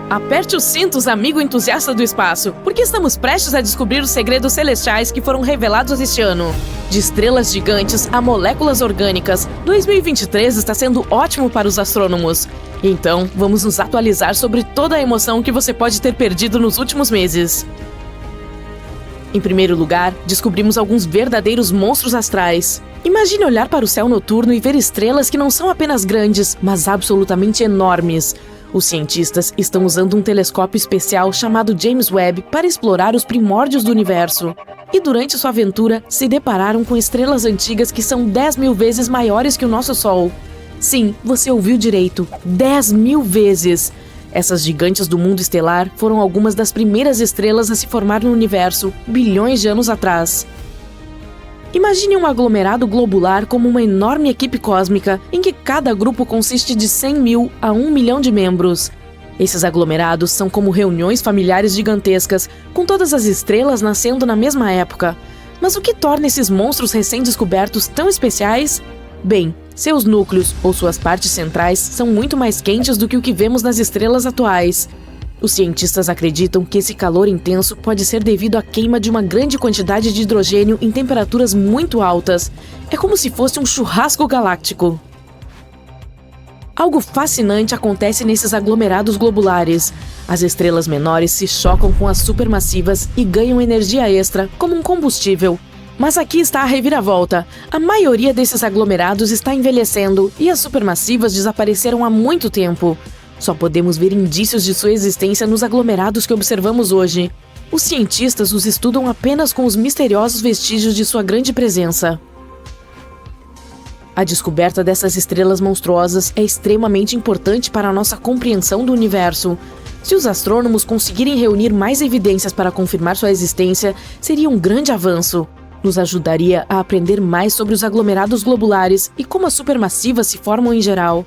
Aperte os cintos, amigo entusiasta do espaço, porque estamos prestes a descobrir os segredos celestiais que foram revelados este ano. De estrelas gigantes a moléculas orgânicas, 2023 está sendo ótimo para os astrônomos. Então, vamos nos atualizar sobre toda a emoção que você pode ter perdido nos últimos meses. Em primeiro lugar, descobrimos alguns verdadeiros monstros astrais. Imagine olhar para o céu noturno e ver estrelas que não são apenas grandes, mas absolutamente enormes. Os cientistas estão usando um telescópio especial chamado James Webb para explorar os primórdios do universo. E durante sua aventura, se depararam com estrelas antigas que são 10.000 vezes maiores que o nosso Sol. Sim, você ouviu direito, 10.000 vezes! Essas gigantes do mundo estelar foram algumas das primeiras estrelas a se formar no universo, bilhões de anos atrás. Imagine um aglomerado globular como uma enorme equipe cósmica, em que cada grupo consiste de 100.000 a 1 milhão de membros. Esses aglomerados são como reuniões familiares gigantescas, com todas as estrelas nascendo na mesma época. Mas o que torna esses monstros recém-descobertos tão especiais? Bem, seus núcleos, ou suas partes centrais, são muito mais quentes do que o que vemos nas estrelas atuais. Os cientistas acreditam que esse calor intenso pode ser devido à queima de uma grande quantidade de hidrogênio em temperaturas muito altas. É como se fosse um churrasco galáctico. Algo fascinante acontece nesses aglomerados globulares. As estrelas menores se chocam com as supermassivas e ganham energia extra, como um combustível. Mas aqui está a reviravolta. A maioria desses aglomerados está envelhecendo e as supermassivas desapareceram há muito tempo. Só podemos ver indícios de sua existência nos aglomerados que observamos hoje. Os cientistas os estudam apenas com os misteriosos vestígios de sua grande presença. A descoberta dessas estrelas monstruosas é extremamente importante para a nossa compreensão do universo. Se os astrônomos conseguirem reunir mais evidências para confirmar sua existência, seria um grande avanço. Nos ajudaria a aprender mais sobre os aglomerados globulares e como as supermassivas se formam em geral.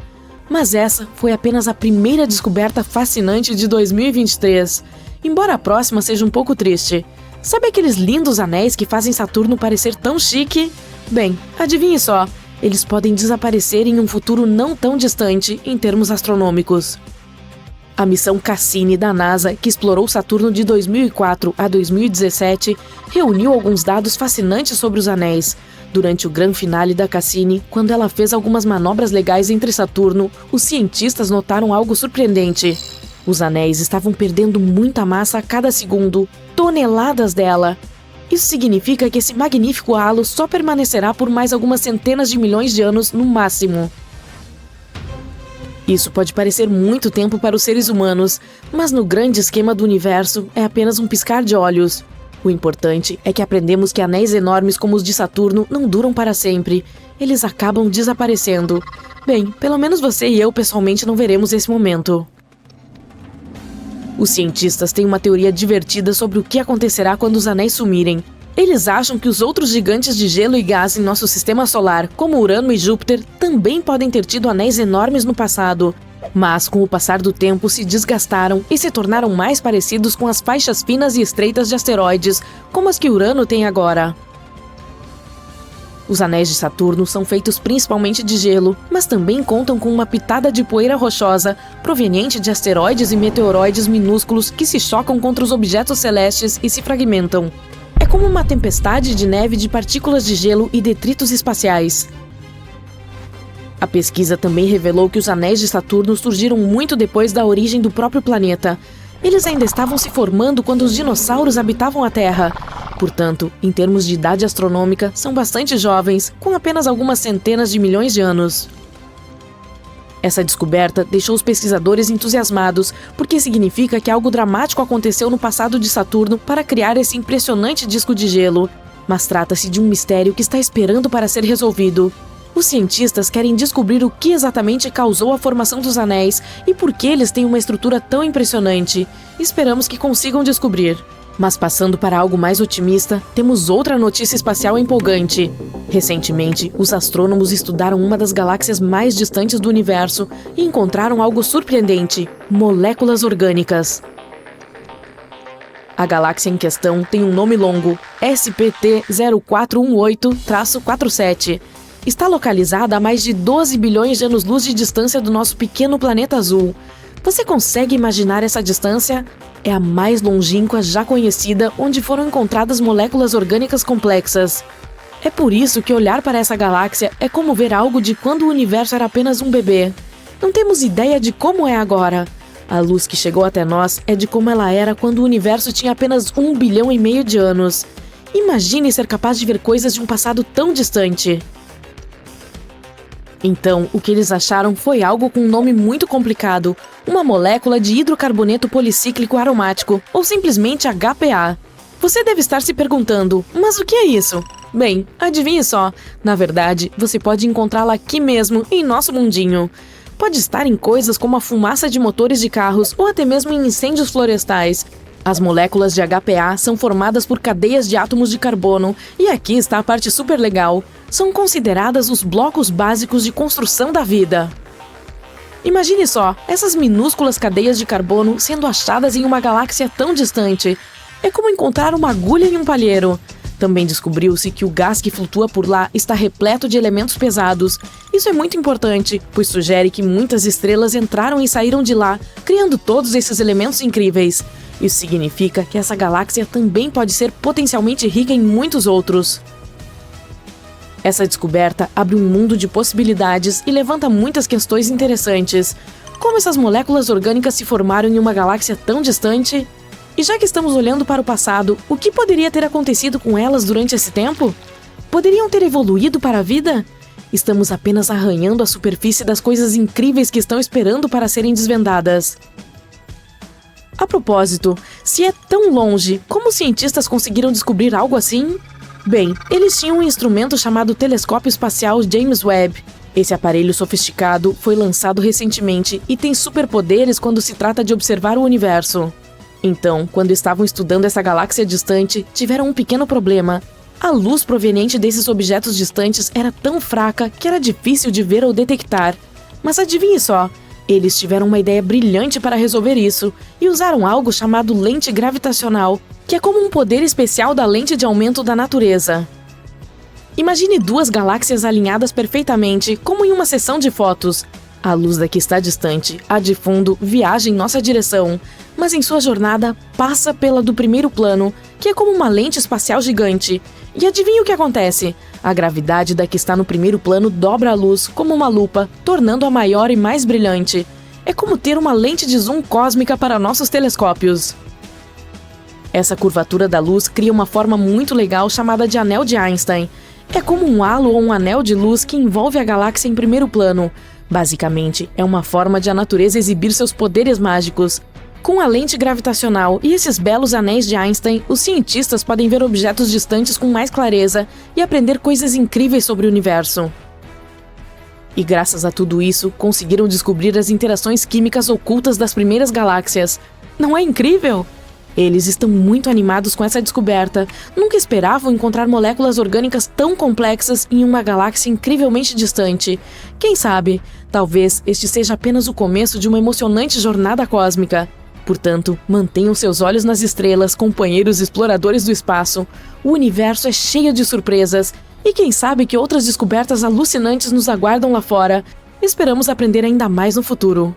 Mas essa foi apenas a primeira descoberta fascinante de 2023. Embora a próxima seja um pouco triste. Sabe aqueles lindos anéis que fazem Saturno parecer tão chique? Bem, adivinhe só, eles podem desaparecer em um futuro não tão distante em termos astronômicos. A missão Cassini da NASA, que explorou Saturno de 2004 a 2017, reuniu alguns dados fascinantes sobre os anéis. Durante o grande finale da Cassini, quando ela fez algumas manobras legais entre Saturno, os cientistas notaram algo surpreendente. Os anéis estavam perdendo muita massa a cada segundo, toneladas dela. Isso significa que esse magnífico halo só permanecerá por mais algumas centenas de milhões de anos no máximo. Isso pode parecer muito tempo para os seres humanos, mas no grande esquema do universo é apenas um piscar de olhos. O importante é que aprendemos que anéis enormes como os de Saturno não duram para sempre. Eles acabam desaparecendo. Bem, pelo menos você e eu pessoalmente não veremos esse momento. Os cientistas têm uma teoria divertida sobre o que acontecerá quando os anéis sumirem. Eles acham que os outros gigantes de gelo e gás em nosso sistema solar, como Urano e Júpiter, também podem ter tido anéis enormes no passado. Mas, com o passar do tempo, se desgastaram e se tornaram mais parecidos com as faixas finas e estreitas de asteroides, como as que Urano tem agora. Os anéis de Saturno são feitos principalmente de gelo, mas também contam com uma pitada de poeira rochosa, proveniente de asteroides e meteoroides minúsculos que se chocam contra os objetos celestes e se fragmentam. É como uma tempestade de neve de partículas de gelo e detritos espaciais. A pesquisa também revelou que os anéis de Saturno surgiram muito depois da origem do próprio planeta. Eles ainda estavam se formando quando os dinossauros habitavam a Terra. Portanto, em termos de idade astronômica, são bastante jovens, com apenas algumas centenas de milhões de anos. Essa descoberta deixou os pesquisadores entusiasmados, porque significa que algo dramático aconteceu no passado de Saturno para criar esse impressionante disco de gelo. Mas trata-se de um mistério que está esperando para ser resolvido. Os cientistas querem descobrir o que exatamente causou a formação dos anéis e por que eles têm uma estrutura tão impressionante. Esperamos que consigam descobrir. Mas passando para algo mais otimista, temos outra notícia espacial empolgante. Recentemente, os astrônomos estudaram uma das galáxias mais distantes do universo e encontraram algo surpreendente: moléculas orgânicas. A galáxia em questão tem um nome longo, SPT-0418-47. Está localizada a mais de 12 bilhões de anos-luz de distância do nosso pequeno planeta azul. Você consegue imaginar essa distância? É a mais longínqua já conhecida, onde foram encontradas moléculas orgânicas complexas. É por isso que olhar para essa galáxia é como ver algo de quando o universo era apenas um bebê. Não temos ideia de como é agora. A luz que chegou até nós é de como ela era quando o universo tinha apenas 1,5 bilhão de anos. Imagine ser capaz de ver coisas de um passado tão distante. Então, o que eles acharam foi algo com um nome muito complicado, uma molécula de hidrocarboneto policíclico aromático, ou simplesmente HPA. Você deve estar se perguntando, mas o que é isso? Bem, adivinhe só, na verdade, você pode encontrá-la aqui mesmo, em nosso mundinho. Pode estar em coisas como a fumaça de motores de carros ou até mesmo em incêndios florestais. As moléculas de HPA são formadas por cadeias de átomos de carbono, e aqui está a parte super legal. São consideradas os blocos básicos de construção da vida. Imagine só, essas minúsculas cadeias de carbono sendo achadas em uma galáxia tão distante. É como encontrar uma agulha em um palheiro. Também descobriu-se que o gás que flutua por lá está repleto de elementos pesados. Isso é muito importante, pois sugere que muitas estrelas entraram e saíram de lá, criando todos esses elementos incríveis. Isso significa que essa galáxia também pode ser potencialmente rica em muitos outros. Essa descoberta abre um mundo de possibilidades e levanta muitas questões interessantes. Como essas moléculas orgânicas se formaram em uma galáxia tão distante? E já que estamos olhando para o passado, o que poderia ter acontecido com elas durante esse tempo? Poderiam ter evoluído para a vida? Estamos apenas arranhando a superfície das coisas incríveis que estão esperando para serem desvendadas. A propósito, se é tão longe, como os cientistas conseguiram descobrir algo assim? Bem, eles tinham um instrumento chamado Telescópio Espacial James Webb. Esse aparelho sofisticado foi lançado recentemente e tem superpoderes quando se trata de observar o universo. Então, quando estavam estudando essa galáxia distante, tiveram um pequeno problema. A luz proveniente desses objetos distantes era tão fraca que era difícil de ver ou detectar. Mas adivinhe só, eles tiveram uma ideia brilhante para resolver isso e usaram algo chamado lente gravitacional, que é como um poder especial da lente de aumento da natureza. Imagine duas galáxias alinhadas perfeitamente, como em uma sessão de fotos. A luz daqui está distante, a de fundo viaja em nossa direção, mas em sua jornada passa pela do primeiro plano, que é como uma lente espacial gigante. E adivinha o que acontece? A gravidade da que está no primeiro plano dobra a luz como uma lupa, tornando-a maior e mais brilhante. É como ter uma lente de zoom cósmica para nossos telescópios. Essa curvatura da luz cria uma forma muito legal chamada de anel de Einstein. É como um halo ou um anel de luz que envolve a galáxia em primeiro plano. Basicamente, é uma forma de a natureza exibir seus poderes mágicos. Com a lente gravitacional e esses belos anéis de Einstein, os cientistas podem ver objetos distantes com mais clareza e aprender coisas incríveis sobre o universo. E graças a tudo isso, conseguiram descobrir as interações químicas ocultas das primeiras galáxias. Não é incrível? Eles estão muito animados com essa descoberta. Nunca esperavam encontrar moléculas orgânicas tão complexas em uma galáxia incrivelmente distante. Quem sabe, talvez este seja apenas o começo de uma emocionante jornada cósmica. Portanto, mantenham seus olhos nas estrelas, companheiros exploradores do espaço. O universo é cheio de surpresas. E quem sabe que outras descobertas alucinantes nos aguardam lá fora. Esperamos aprender ainda mais no futuro.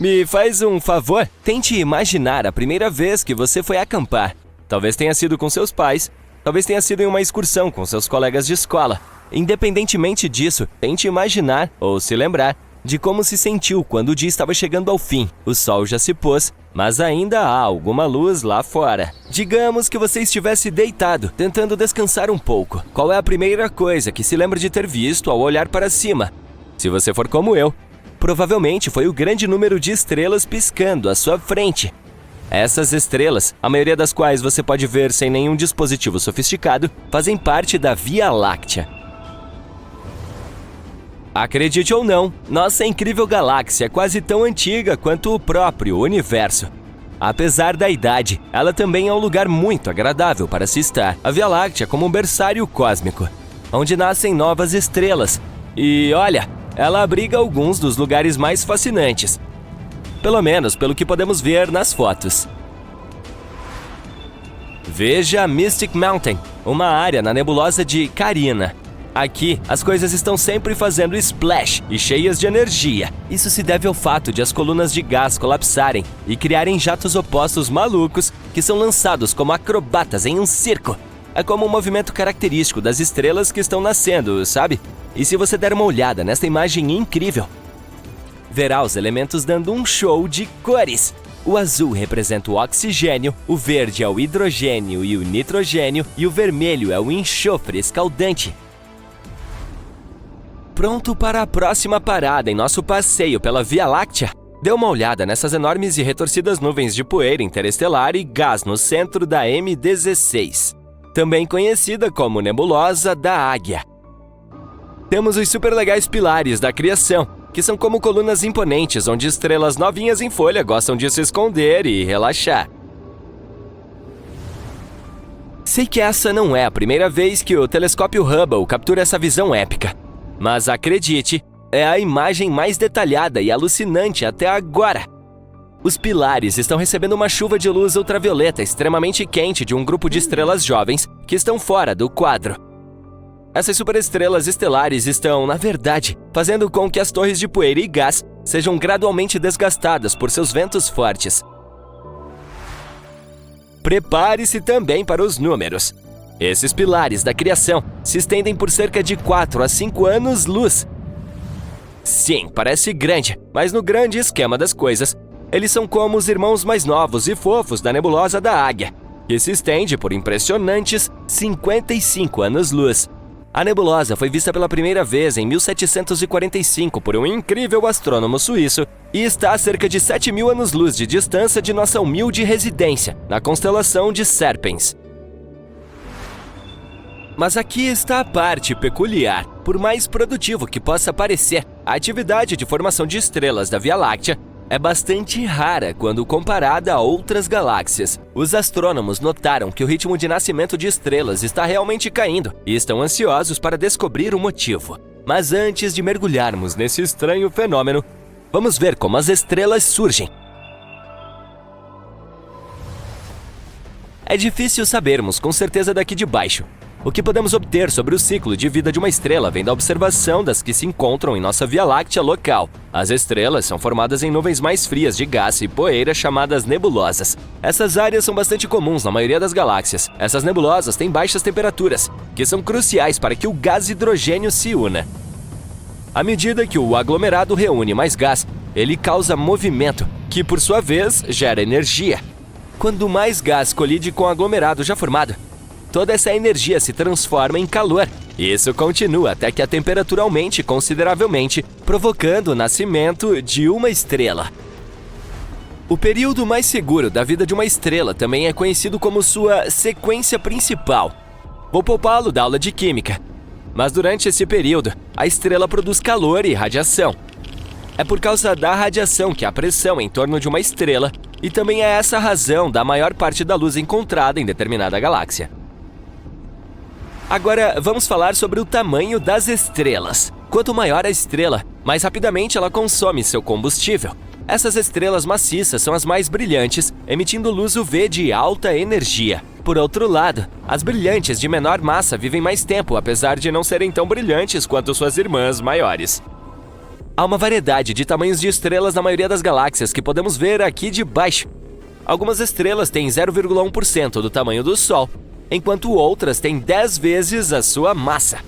Me faz um favor? Tente imaginar a primeira vez que você foi acampar. Talvez tenha sido com seus pais, talvez tenha sido em uma excursão com seus colegas de escola. Independentemente disso, tente imaginar, ou se lembrar, de como se sentiu quando o dia estava chegando ao fim. O sol já se pôs, mas ainda há alguma luz lá fora. Digamos que você estivesse deitado, tentando descansar um pouco. Qual é a primeira coisa que se lembra de ter visto ao olhar para cima? Se você for como eu, provavelmente foi o grande número de estrelas piscando à sua frente. Essas estrelas, a maioria das quais você pode ver sem nenhum dispositivo sofisticado, fazem parte da Via Láctea. Acredite ou não, nossa incrível galáxia é quase tão antiga quanto o próprio universo. Apesar da idade, ela também é um lugar muito agradável para se estar. A Via Láctea é como um berçário cósmico, onde nascem novas estrelas. E olha, ela abriga alguns dos lugares mais fascinantes. Pelo menos pelo que podemos ver nas fotos. Veja Mystic Mountain, uma área na nebulosa de Carina. Aqui, as coisas estão sempre fazendo splash e cheias de energia. Isso se deve ao fato de as colunas de gás colapsarem e criarem jatos opostos malucos que são lançados como acrobatas em um circo. É como um movimento característico das estrelas que estão nascendo, sabe? E se você der uma olhada nesta imagem incrível, verá os elementos dando um show de cores. O azul representa o oxigênio, o verde é o hidrogênio e o nitrogênio, e o vermelho é o enxofre escaldante. Pronto para a próxima parada em nosso passeio pela Via Láctea? Dê uma olhada nessas enormes e retorcidas nuvens de poeira interestelar e gás no centro da M16, também conhecida como Nebulosa da Águia. Temos os super legais pilares da criação, que são como colunas imponentes onde estrelas novinhas em folha gostam de se esconder e relaxar. Sei que essa não é a primeira vez que o telescópio Hubble captura essa visão épica, mas acredite, é a imagem mais detalhada e alucinante até agora. Os pilares estão recebendo uma chuva de luz ultravioleta extremamente quente de um grupo de estrelas jovens que estão fora do quadro. Essas superestrelas estelares estão, na verdade, fazendo com que as torres de poeira e gás sejam gradualmente desgastadas por seus ventos fortes. Prepare-se também para os números. Esses pilares da criação se estendem por cerca de 4 a 5 anos-luz. Sim, parece grande, mas no grande esquema das coisas, eles são como os irmãos mais novos e fofos da Nebulosa da Águia, que se estende por impressionantes 55 anos-luz. A nebulosa foi vista pela primeira vez em 1745 por um incrível astrônomo suíço e está a cerca de 7.000 anos-luz de distância de nossa humilde residência, na constelação de Serpens. Mas aqui está a parte peculiar. Por mais produtivo que possa parecer, a atividade de formação de estrelas da Via Láctea é bastante rara quando comparada a outras galáxias. Os astrônomos notaram que o ritmo de nascimento de estrelas está realmente caindo e estão ansiosos para descobrir o motivo. Mas antes de mergulharmos nesse estranho fenômeno, vamos ver como as estrelas surgem. É difícil sabermos com certeza daqui de baixo. O que podemos obter sobre o ciclo de vida de uma estrela vem da observação das que se encontram em nossa Via Láctea local. As estrelas são formadas em nuvens mais frias de gás e poeira chamadas nebulosas. Essas áreas são bastante comuns na maioria das galáxias. Essas nebulosas têm baixas temperaturas, que são cruciais para que o gás hidrogênio se una. À medida que o aglomerado reúne mais gás, ele causa movimento, que por sua vez gera energia. Quando mais gás colide com o aglomerado já formado, toda essa energia se transforma em calor. Isso continua até que a temperatura aumente consideravelmente, provocando o nascimento de uma estrela. O período mais seguro da vida de uma estrela também é conhecido como sua sequência principal. Vou poupá-lo da aula de química, mas durante esse período, a estrela produz calor e radiação. É por causa da radiação que há pressão em torno de uma estrela, e também é essa a razão da maior parte da luz encontrada em determinada galáxia. Agora, vamos falar sobre o tamanho das estrelas. Quanto maior a estrela, mais rapidamente ela consome seu combustível. Essas estrelas maciças são as mais brilhantes, emitindo luz UV de alta energia. Por outro lado, as brilhantes de menor massa vivem mais tempo, apesar de não serem tão brilhantes quanto suas irmãs maiores. Há uma variedade de tamanhos de estrelas na maioria das galáxias que podemos ver aqui de baixo. Algumas estrelas têm 0,1% do tamanho do Sol, enquanto outras têm 10 vezes a sua massa.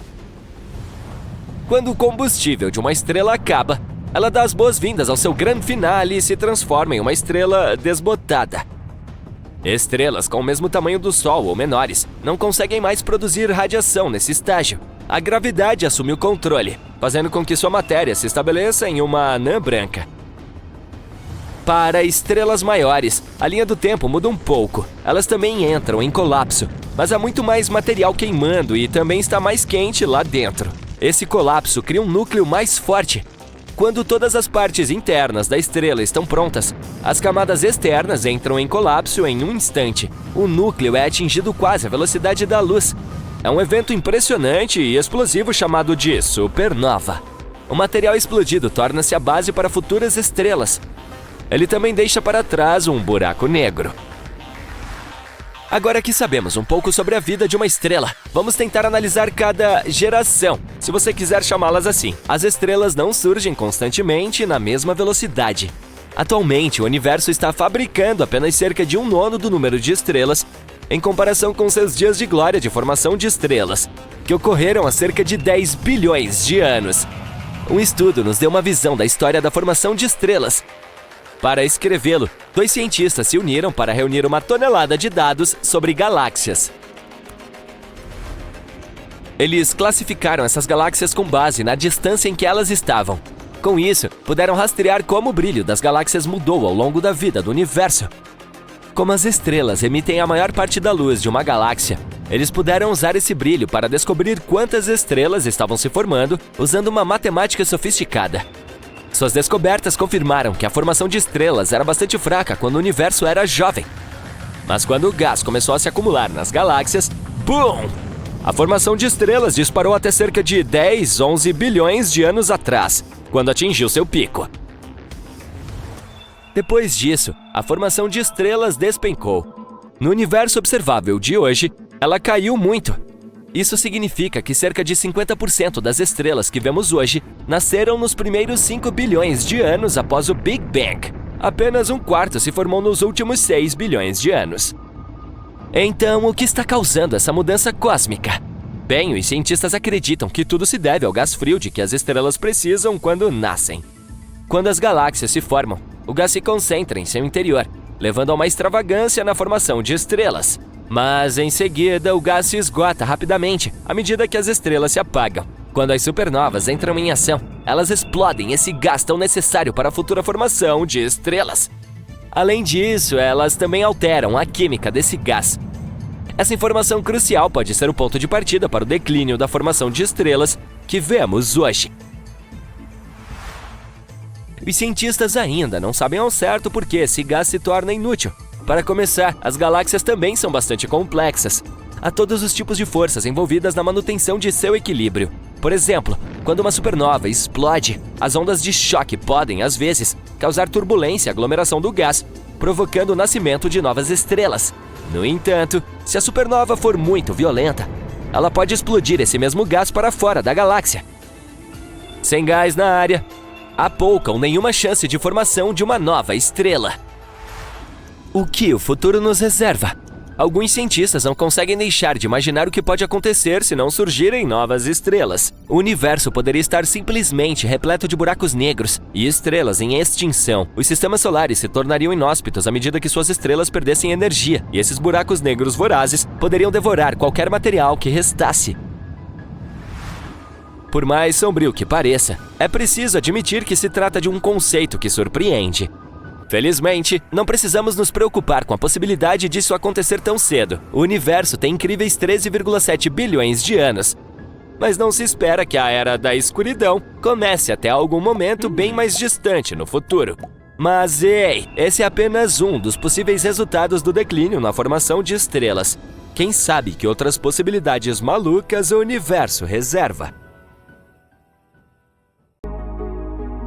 Quando o combustível de uma estrela acaba, ela dá as boas-vindas ao seu grande finale e se transforma em uma estrela desbotada. Estrelas com o mesmo tamanho do Sol ou menores não conseguem mais produzir radiação nesse estágio. A gravidade assume o controle, fazendo com que sua matéria se estabeleça em uma anã branca. Para estrelas maiores, a linha do tempo muda um pouco. Elas também entram em colapso, mas há muito mais material queimando e também está mais quente lá dentro. Esse colapso cria um núcleo mais forte. Quando todas as partes internas da estrela estão prontas, as camadas externas entram em colapso em um instante. O núcleo é atingido quase à velocidade da luz. É um evento impressionante e explosivo chamado de supernova. O material explodido torna-se a base para futuras estrelas. Ele também deixa para trás um buraco negro. Agora que sabemos um pouco sobre a vida de uma estrela, vamos tentar analisar cada geração, se você quiser chamá-las assim. As estrelas não surgem constantemente na mesma velocidade. Atualmente, o universo está fabricando apenas cerca de 1/9 do número de estrelas em comparação com seus dias de glória de formação de estrelas, que ocorreram há cerca de 10 bilhões de anos. Um estudo nos deu uma visão da história da formação de estrelas. Para escrevê-lo, 2 cientistas se uniram para reunir uma tonelada de dados sobre galáxias. Eles classificaram essas galáxias com base na distância em que elas estavam. Com isso, puderam rastrear como o brilho das galáxias mudou ao longo da vida do universo. Como as estrelas emitem a maior parte da luz de uma galáxia, eles puderam usar esse brilho para descobrir quantas estrelas estavam se formando usando uma matemática sofisticada. Suas descobertas confirmaram que a formação de estrelas era bastante fraca quando o universo era jovem. Mas quando o gás começou a se acumular nas galáxias, BUM! A formação de estrelas disparou até cerca de 10, 11 bilhões de anos atrás, quando atingiu seu pico. Depois disso, a formação de estrelas despencou. No universo observável de hoje, ela caiu muito. Isso significa que cerca de 50% das estrelas que vemos hoje nasceram nos primeiros 5 bilhões de anos após o Big Bang. Apenas 1/4 se formou nos últimos 6 bilhões de anos. Então, o que está causando essa mudança cósmica? Bem, os cientistas acreditam que tudo se deve ao gás frio de que as estrelas precisam quando nascem. Quando as galáxias se formam, o gás se concentra em seu interior, levando a uma extravagância na formação de estrelas. Mas, em seguida, o gás se esgota rapidamente à medida que as estrelas se apagam. Quando as supernovas entram em ação, elas explodem esse gás tão necessário para a futura formação de estrelas. Além disso, elas também alteram a química desse gás. Essa informação crucial pode ser o ponto de partida para o declínio da formação de estrelas que vemos hoje. Os cientistas ainda não sabem ao certo por que esse gás se torna inútil. Para começar, as galáxias também são bastante complexas. Há todos os tipos de forças envolvidas na manutenção de seu equilíbrio. Por exemplo, quando uma supernova explode, as ondas de choque podem, às vezes, causar turbulência e aglomeração do gás, provocando o nascimento de novas estrelas. No entanto, se a supernova for muito violenta, ela pode explodir esse mesmo gás para fora da galáxia. Sem gás na área, há pouca ou nenhuma chance de formação de uma nova estrela. O que o futuro nos reserva? Alguns cientistas não conseguem deixar de imaginar o que pode acontecer se não surgirem novas estrelas. O universo poderia estar simplesmente repleto de buracos negros e estrelas em extinção. Os sistemas solares se tornariam inóspitos à medida que suas estrelas perdessem energia, e esses buracos negros vorazes poderiam devorar qualquer material que restasse. Por mais sombrio que pareça, é preciso admitir que se trata de um conceito que surpreende. Felizmente, não precisamos nos preocupar com a possibilidade disso acontecer tão cedo. O universo tem incríveis 13,7 bilhões de anos. Mas não se espera que a era da escuridão comece até algum momento bem mais distante no futuro. Mas ei, esse é apenas um dos possíveis resultados do declínio na formação de estrelas. Quem sabe que outras possibilidades malucas o universo reserva?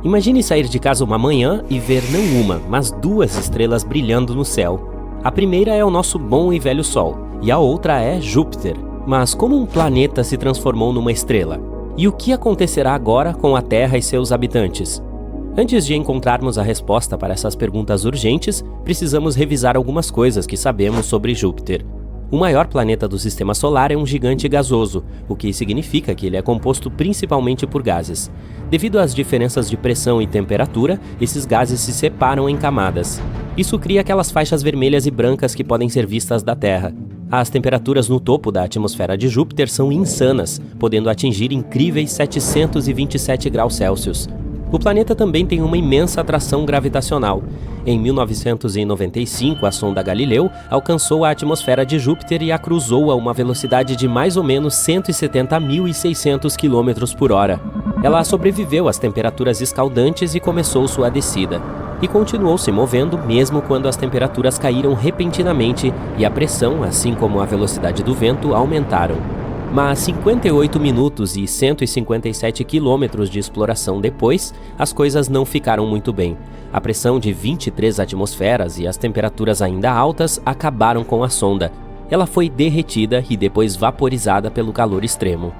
Imagine sair de casa uma manhã e ver não uma, mas 2 estrelas brilhando no céu. A primeira é o nosso bom e velho Sol, e a outra é Júpiter. Mas como um planeta se transformou numa estrela? E o que acontecerá agora com a Terra e seus habitantes? Antes de encontrarmos a resposta para essas perguntas urgentes, precisamos revisar algumas coisas que sabemos sobre Júpiter. O maior planeta do Sistema Solar é um gigante gasoso, o que significa que ele é composto principalmente por gases. Devido às diferenças de pressão e temperatura, esses gases se separam em camadas. Isso cria aquelas faixas vermelhas e brancas que podem ser vistas da Terra. As temperaturas no topo da atmosfera de Júpiter são insanas, podendo atingir incríveis 727 graus Celsius. O planeta também tem uma imensa atração gravitacional. Em 1995, a sonda Galileu alcançou a atmosfera de Júpiter e a cruzou a uma velocidade de mais ou menos 170.600 km por hora. Ela sobreviveu às temperaturas escaldantes e começou sua descida. E continuou se movendo mesmo quando as temperaturas caíram repentinamente e a pressão, assim como a velocidade do vento, aumentaram. Mas 58 minutos e 157 quilômetros de exploração depois, as coisas não ficaram muito bem. A pressão de 23 atmosferas e as temperaturas ainda altas acabaram com a sonda. ela foi derretida e depois vaporizada pelo calor extremo.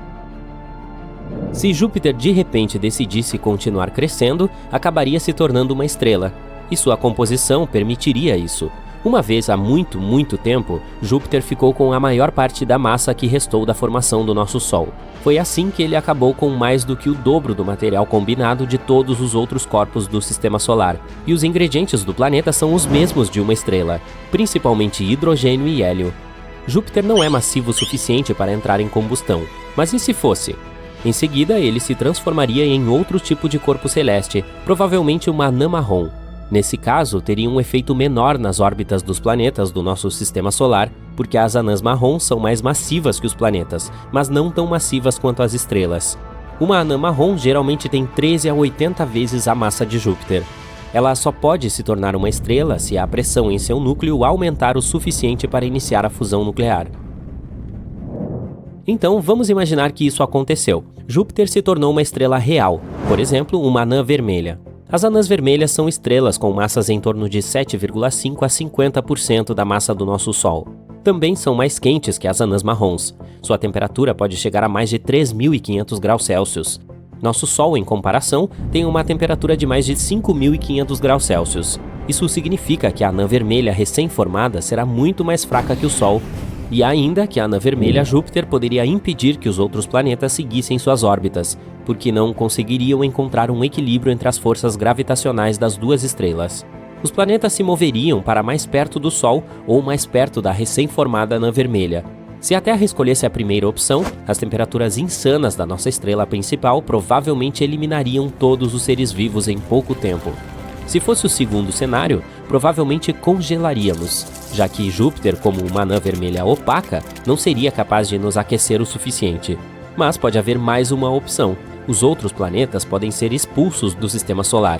Se Júpiter de repente decidisse continuar crescendo, acabaria se tornando uma estrela, e sua composição permitiria isso. Uma vez há muito tempo, Júpiter ficou com a maior parte da massa que restou da formação do nosso Sol. Foi assim que ele acabou com mais do que o dobro do material combinado de todos os outros corpos do Sistema Solar, e os ingredientes do planeta são os mesmos de uma estrela, principalmente hidrogênio e hélio. Júpiter não é massivo o suficiente para entrar em combustão, mas e se fosse? Em seguida, ele se transformaria em outro tipo de corpo celeste, provavelmente uma anã marrom. Nesse caso, teria um efeito menor nas órbitas dos planetas do nosso Sistema Solar, porque as anãs marrons são mais massivas que os planetas, mas não tão massivas quanto as estrelas. Uma anã marrom geralmente tem 13 a 80 vezes a massa de Júpiter. Ela só pode se tornar uma estrela se a pressão em seu núcleo aumentar o suficiente para iniciar a fusão nuclear. Então, vamos imaginar que isso aconteceu. Júpiter se tornou uma estrela real, por exemplo, uma anã vermelha. As anãs vermelhas são estrelas com massas em torno de 7,5 a 50% da massa do nosso Sol. Também são mais quentes que as anãs marrons. Sua temperatura pode chegar a mais de 3.500 graus Celsius. Nosso Sol, em comparação, tem uma temperatura de mais de 5.500 graus Celsius. Isso significa que a anã vermelha recém-formada será muito mais fraca que o Sol. E ainda que a anã vermelha Júpiter poderia impedir que os outros planetas seguissem suas órbitas, porque não conseguiriam encontrar um equilíbrio entre as forças gravitacionais das duas estrelas. Os planetas se moveriam para mais perto do Sol ou mais perto da recém-formada anã vermelha. Se a Terra escolhesse a primeira opção, as temperaturas insanas da nossa estrela principal provavelmente eliminariam todos os seres vivos em pouco tempo. Se fosse o segundo cenário, provavelmente congelaríamos, já que Júpiter, como uma anã vermelha opaca, não seria capaz de nos aquecer o suficiente. Mas pode haver mais uma opção: os outros planetas podem ser expulsos do Sistema Solar.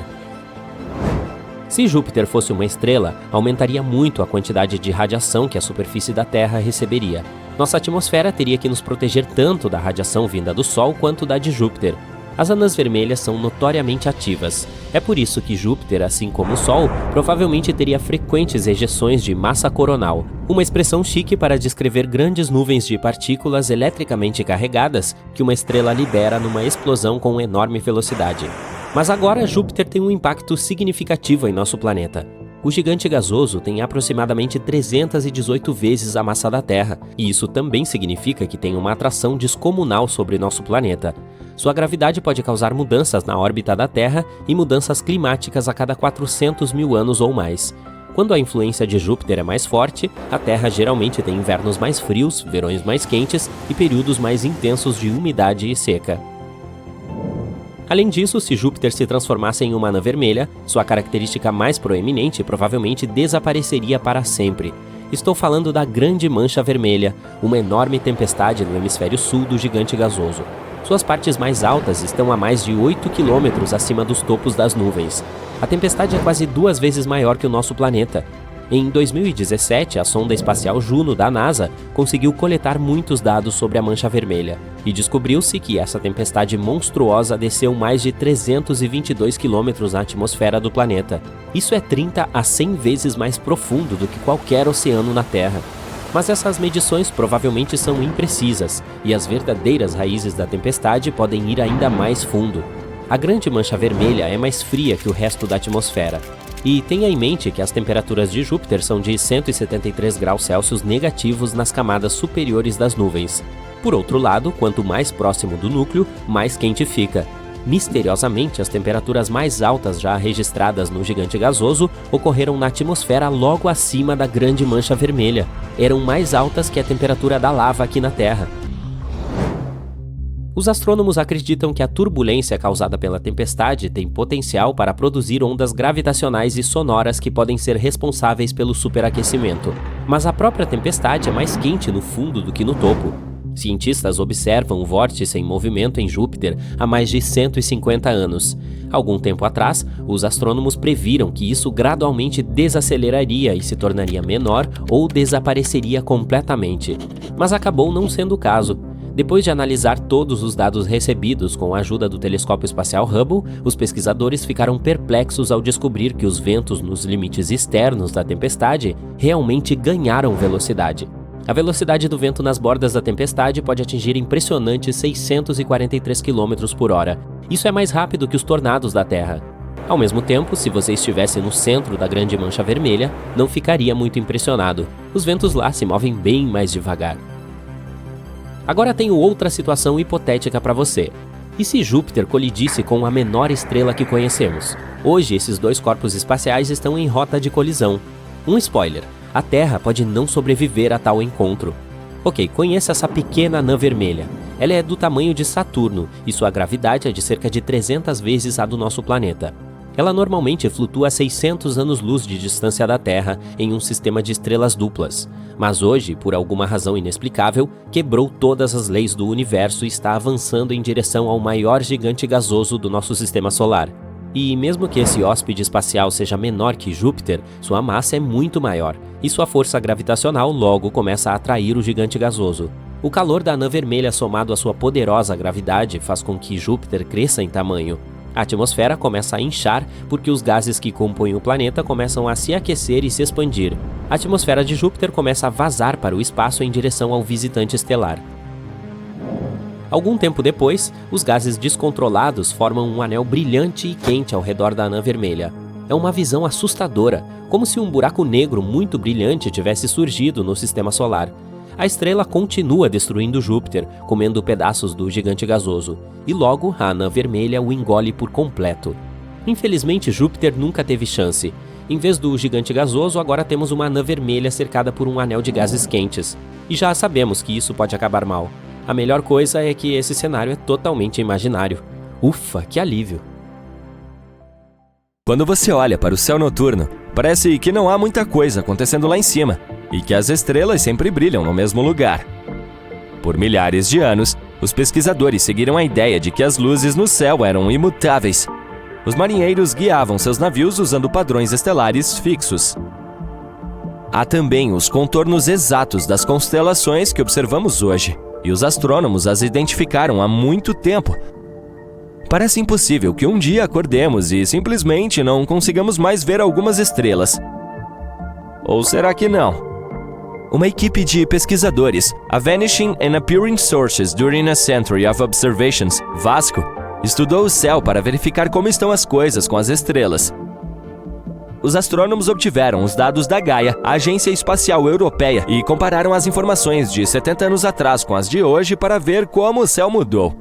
Se Júpiter fosse uma estrela, aumentaria muito a quantidade de radiação que a superfície da Terra receberia. Nossa atmosfera teria que nos proteger tanto da radiação vinda do Sol quanto da de Júpiter. As anãs vermelhas são notoriamente ativas. É por isso que Júpiter, assim como o Sol, provavelmente teria frequentes ejeções de massa coronal, uma expressão chique para descrever grandes nuvens de partículas eletricamente carregadas que uma estrela libera numa explosão com enorme velocidade. Mas agora Júpiter tem um impacto significativo em nosso planeta. O gigante gasoso tem aproximadamente 318 vezes a massa da Terra, e isso também significa que tem uma atração descomunal sobre nosso planeta. Sua gravidade pode causar mudanças na órbita da Terra e mudanças climáticas a cada 400 mil anos ou mais. Quando a influência de Júpiter é mais forte, a Terra geralmente tem invernos mais frios, verões mais quentes e períodos mais intensos de umidade e seca. Além disso, se Júpiter se transformasse em uma anã vermelha, sua característica mais proeminente provavelmente desapareceria para sempre. Estou falando da Grande Mancha Vermelha, uma enorme tempestade no hemisfério sul do gigante gasoso. Suas partes mais altas estão a mais de 8 quilômetros acima dos topos das nuvens. A tempestade é quase 2 vezes maior que o nosso planeta. Em 2017, a sonda espacial Juno da NASA conseguiu coletar muitos dados sobre a Mancha Vermelha e descobriu-se que essa tempestade monstruosa desceu mais de 322 quilômetros na atmosfera do planeta. Isso é 30 a 100 vezes mais profundo do que qualquer oceano na Terra. Mas essas medições provavelmente são imprecisas e as verdadeiras raízes da tempestade podem ir ainda mais fundo. A Grande Mancha Vermelha é mais fria que o resto da atmosfera. E tenha em mente que as temperaturas de Júpiter são de 173 graus Celsius negativos nas camadas superiores das nuvens. Por outro lado, quanto mais próximo do núcleo, mais quente fica. Misteriosamente, as temperaturas mais altas já registradas no gigante gasoso ocorreram na atmosfera logo acima da Grande Mancha Vermelha. Eram mais altas que a temperatura da lava aqui na Terra. Os astrônomos acreditam que a turbulência causada pela tempestade tem potencial para produzir ondas gravitacionais e sonoras que podem ser responsáveis pelo superaquecimento. Mas a própria tempestade é mais quente no fundo do que no topo. Cientistas observam o vórtice em movimento em Júpiter há mais de 150 anos. Algum tempo atrás, os astrônomos previram que isso gradualmente desaceleraria e se tornaria menor ou desapareceria completamente. Mas acabou não sendo o caso. Depois de analisar todos os dados recebidos com a ajuda do telescópio espacial Hubble, os pesquisadores ficaram perplexos ao descobrir que os ventos nos limites externos da tempestade realmente ganharam velocidade. A velocidade do vento nas bordas da tempestade pode atingir impressionantes 643 km por hora. Isso é mais rápido que os tornados da Terra. Ao mesmo tempo, se você estivesse no centro da Grande Mancha Vermelha, não ficaria muito impressionado. Os ventos lá se movem bem mais devagar. Agora tenho outra situação hipotética para você. E se Júpiter colidisse com a menor estrela que conhecemos? Hoje, esses dois corpos espaciais estão em rota de colisão. Um spoiler: a Terra pode não sobreviver a tal encontro. Ok, conheça essa pequena anã vermelha. Ela é do tamanho de Saturno e sua gravidade é de cerca de 300 vezes a do nosso planeta. Ela normalmente flutua a 600 anos-luz de distância da Terra em um sistema de estrelas duplas. Mas hoje, por alguma razão inexplicável, quebrou todas as leis do universo e está avançando em direção ao maior gigante gasoso do nosso sistema solar. E mesmo que esse hóspede espacial seja menor que Júpiter, sua massa é muito maior, e sua força gravitacional logo começa a atrair o gigante gasoso. O calor da anã vermelha somado à sua poderosa gravidade faz com que Júpiter cresça em tamanho. A atmosfera começa a inchar porque os gases que compõem o planeta começam a se aquecer e se expandir. A atmosfera de Júpiter começa a vazar para o espaço em direção ao visitante estelar. Algum tempo depois, os gases descontrolados formam um anel brilhante e quente ao redor da anã vermelha. É uma visão assustadora, como se um buraco negro muito brilhante tivesse surgido no sistema solar. A estrela continua destruindo Júpiter, comendo pedaços do gigante gasoso, e logo a anã vermelha o engole por completo. Infelizmente, Júpiter nunca teve chance. Em vez do gigante gasoso, agora temos uma anã vermelha cercada por um anel de gases quentes. E já sabemos que isso pode acabar mal. A melhor coisa é que esse cenário é totalmente imaginário. Ufa, que alívio! Quando você olha para o céu noturno, parece que não há muita coisa acontecendo lá em cima, e que as estrelas sempre brilham no mesmo lugar. Por milhares de anos, os pesquisadores seguiram a ideia de que as luzes no céu eram imutáveis. Os marinheiros guiavam seus navios usando padrões estelares fixos. Há também os contornos exatos das constelações que observamos hoje, e os astrônomos as identificaram há muito tempo. Parece impossível que um dia acordemos e simplesmente não consigamos mais ver algumas estrelas. Ou será que não? Uma equipe de pesquisadores, a Vanishing and Appearing Sources During a Century of Observations, VASCO, estudou o céu para verificar como estão as coisas com as estrelas. Os astrônomos obtiveram os dados da Gaia, a Agência Espacial Europeia, e compararam as informações de 70 anos atrás com as de hoje para ver como o céu mudou.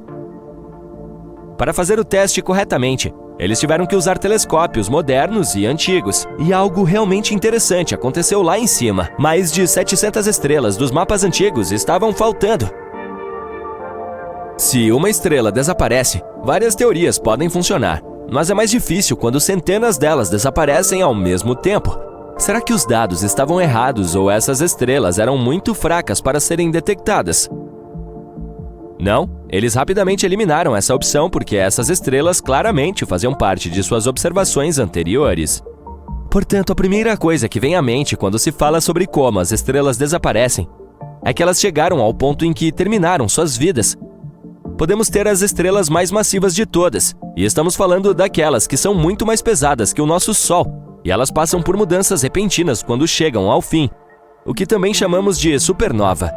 Para fazer o teste corretamente, eles tiveram que usar telescópios modernos e antigos. E algo realmente interessante aconteceu lá em cima. Mais de 700 estrelas dos mapas antigos estavam faltando. Se uma estrela desaparece, várias teorias podem funcionar. Mas é mais difícil quando centenas delas desaparecem ao mesmo tempo. Será que os dados estavam errados ou essas estrelas eram muito fracas para serem detectadas? Não, eles rapidamente eliminaram essa opção porque essas estrelas claramente faziam parte de suas observações anteriores. Portanto, a primeira coisa que vem à mente quando se fala sobre como as estrelas desaparecem é que elas chegaram ao ponto em que terminaram suas vidas. Podemos ter as estrelas mais massivas de todas, e estamos falando daquelas que são muito mais pesadas que o nosso Sol, e elas passam por mudanças repentinas quando chegam ao fim, o que também chamamos de supernova.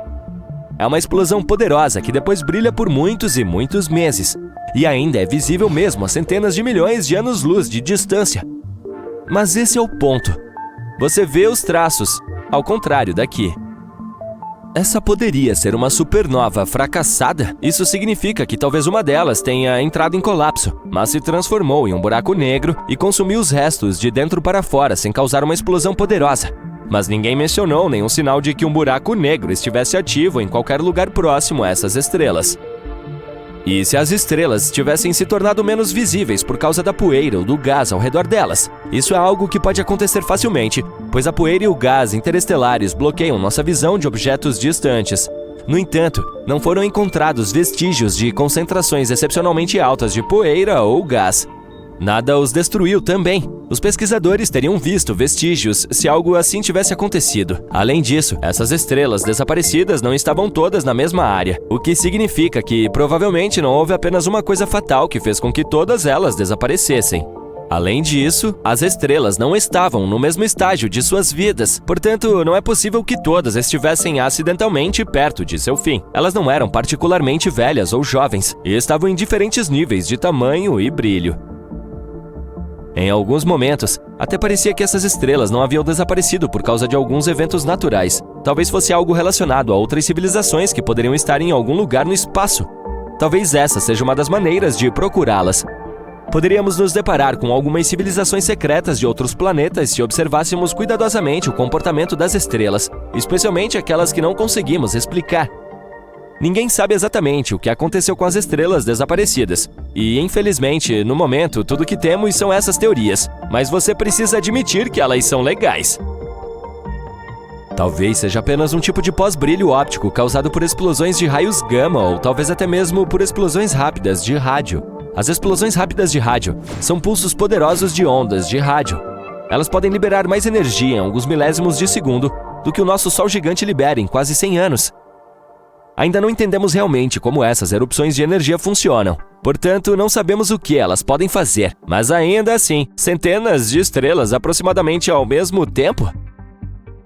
É uma explosão poderosa que depois brilha por muitos e muitos meses, e ainda é visível mesmo a centenas de milhões de anos-luz de distância. Mas esse é o ponto. Você vê os traços, ao contrário daqui. Essa poderia ser uma supernova fracassada? Isso significa que talvez uma delas tenha entrado em colapso, mas se transformou em um buraco negro e consumiu os restos de dentro para fora sem causar uma explosão poderosa. Mas ninguém mencionou nenhum sinal de que um buraco negro estivesse ativo em qualquer lugar próximo a essas estrelas. E se as estrelas tivessem se tornado menos visíveis por causa da poeira ou do gás ao redor delas? Isso é algo que pode acontecer facilmente, pois a poeira e o gás interestelares bloqueiam nossa visão de objetos distantes. No entanto, não foram encontrados vestígios de concentrações excepcionalmente altas de poeira ou gás. Nada os destruiu também. Os pesquisadores teriam visto vestígios se algo assim tivesse acontecido. Além disso, essas estrelas desaparecidas não estavam todas na mesma área, o que significa que provavelmente não houve apenas uma coisa fatal que fez com que todas elas desaparecessem. Além disso, as estrelas não estavam no mesmo estágio de suas vidas, portanto, não é possível que todas estivessem acidentalmente perto de seu fim. Elas não eram particularmente velhas ou jovens, e estavam em diferentes níveis de tamanho e brilho. Em alguns momentos, até parecia que essas estrelas não haviam desaparecido por causa de alguns eventos naturais. Talvez fosse algo relacionado a outras civilizações que poderiam estar em algum lugar no espaço. Talvez essa seja uma das maneiras de procurá-las. Poderíamos nos deparar com algumas civilizações secretas de outros planetas se observássemos cuidadosamente o comportamento das estrelas, especialmente aquelas que não conseguimos explicar. Ninguém sabe exatamente o que aconteceu com as estrelas desaparecidas. E, infelizmente, no momento, tudo que temos são essas teorias. Mas você precisa admitir que elas são legais. Talvez seja apenas um tipo de pós-brilho óptico causado por explosões de raios gama ou talvez até mesmo por explosões rápidas de rádio. As explosões rápidas de rádio são pulsos poderosos de ondas de rádio. Elas podem liberar mais energia em alguns milésimos de segundo do que o nosso Sol gigante libera em quase 100 anos. Ainda não entendemos realmente como essas erupções de energia funcionam. Portanto, não sabemos o que elas podem fazer. Mas ainda assim, centenas de estrelas aproximadamente ao mesmo tempo?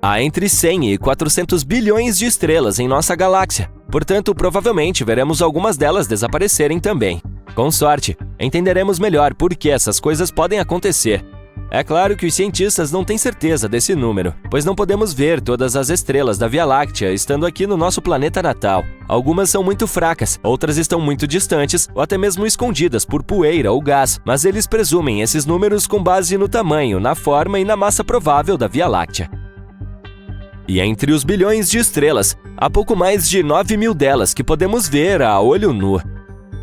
Há entre 100 e 400 bilhões de estrelas em nossa galáxia. Portanto, provavelmente veremos algumas delas desaparecerem também. Com sorte, entenderemos melhor por que essas coisas podem acontecer. É claro que os cientistas não têm certeza desse número, pois não podemos ver todas as estrelas da Via Láctea estando aqui no nosso planeta natal. Algumas são muito fracas, outras estão muito distantes ou até mesmo escondidas por poeira ou gás, mas eles presumem esses números com base no tamanho, na forma e na massa provável da Via Láctea. E entre os bilhões de estrelas, há pouco mais de 9.000 delas que podemos ver a olho nu.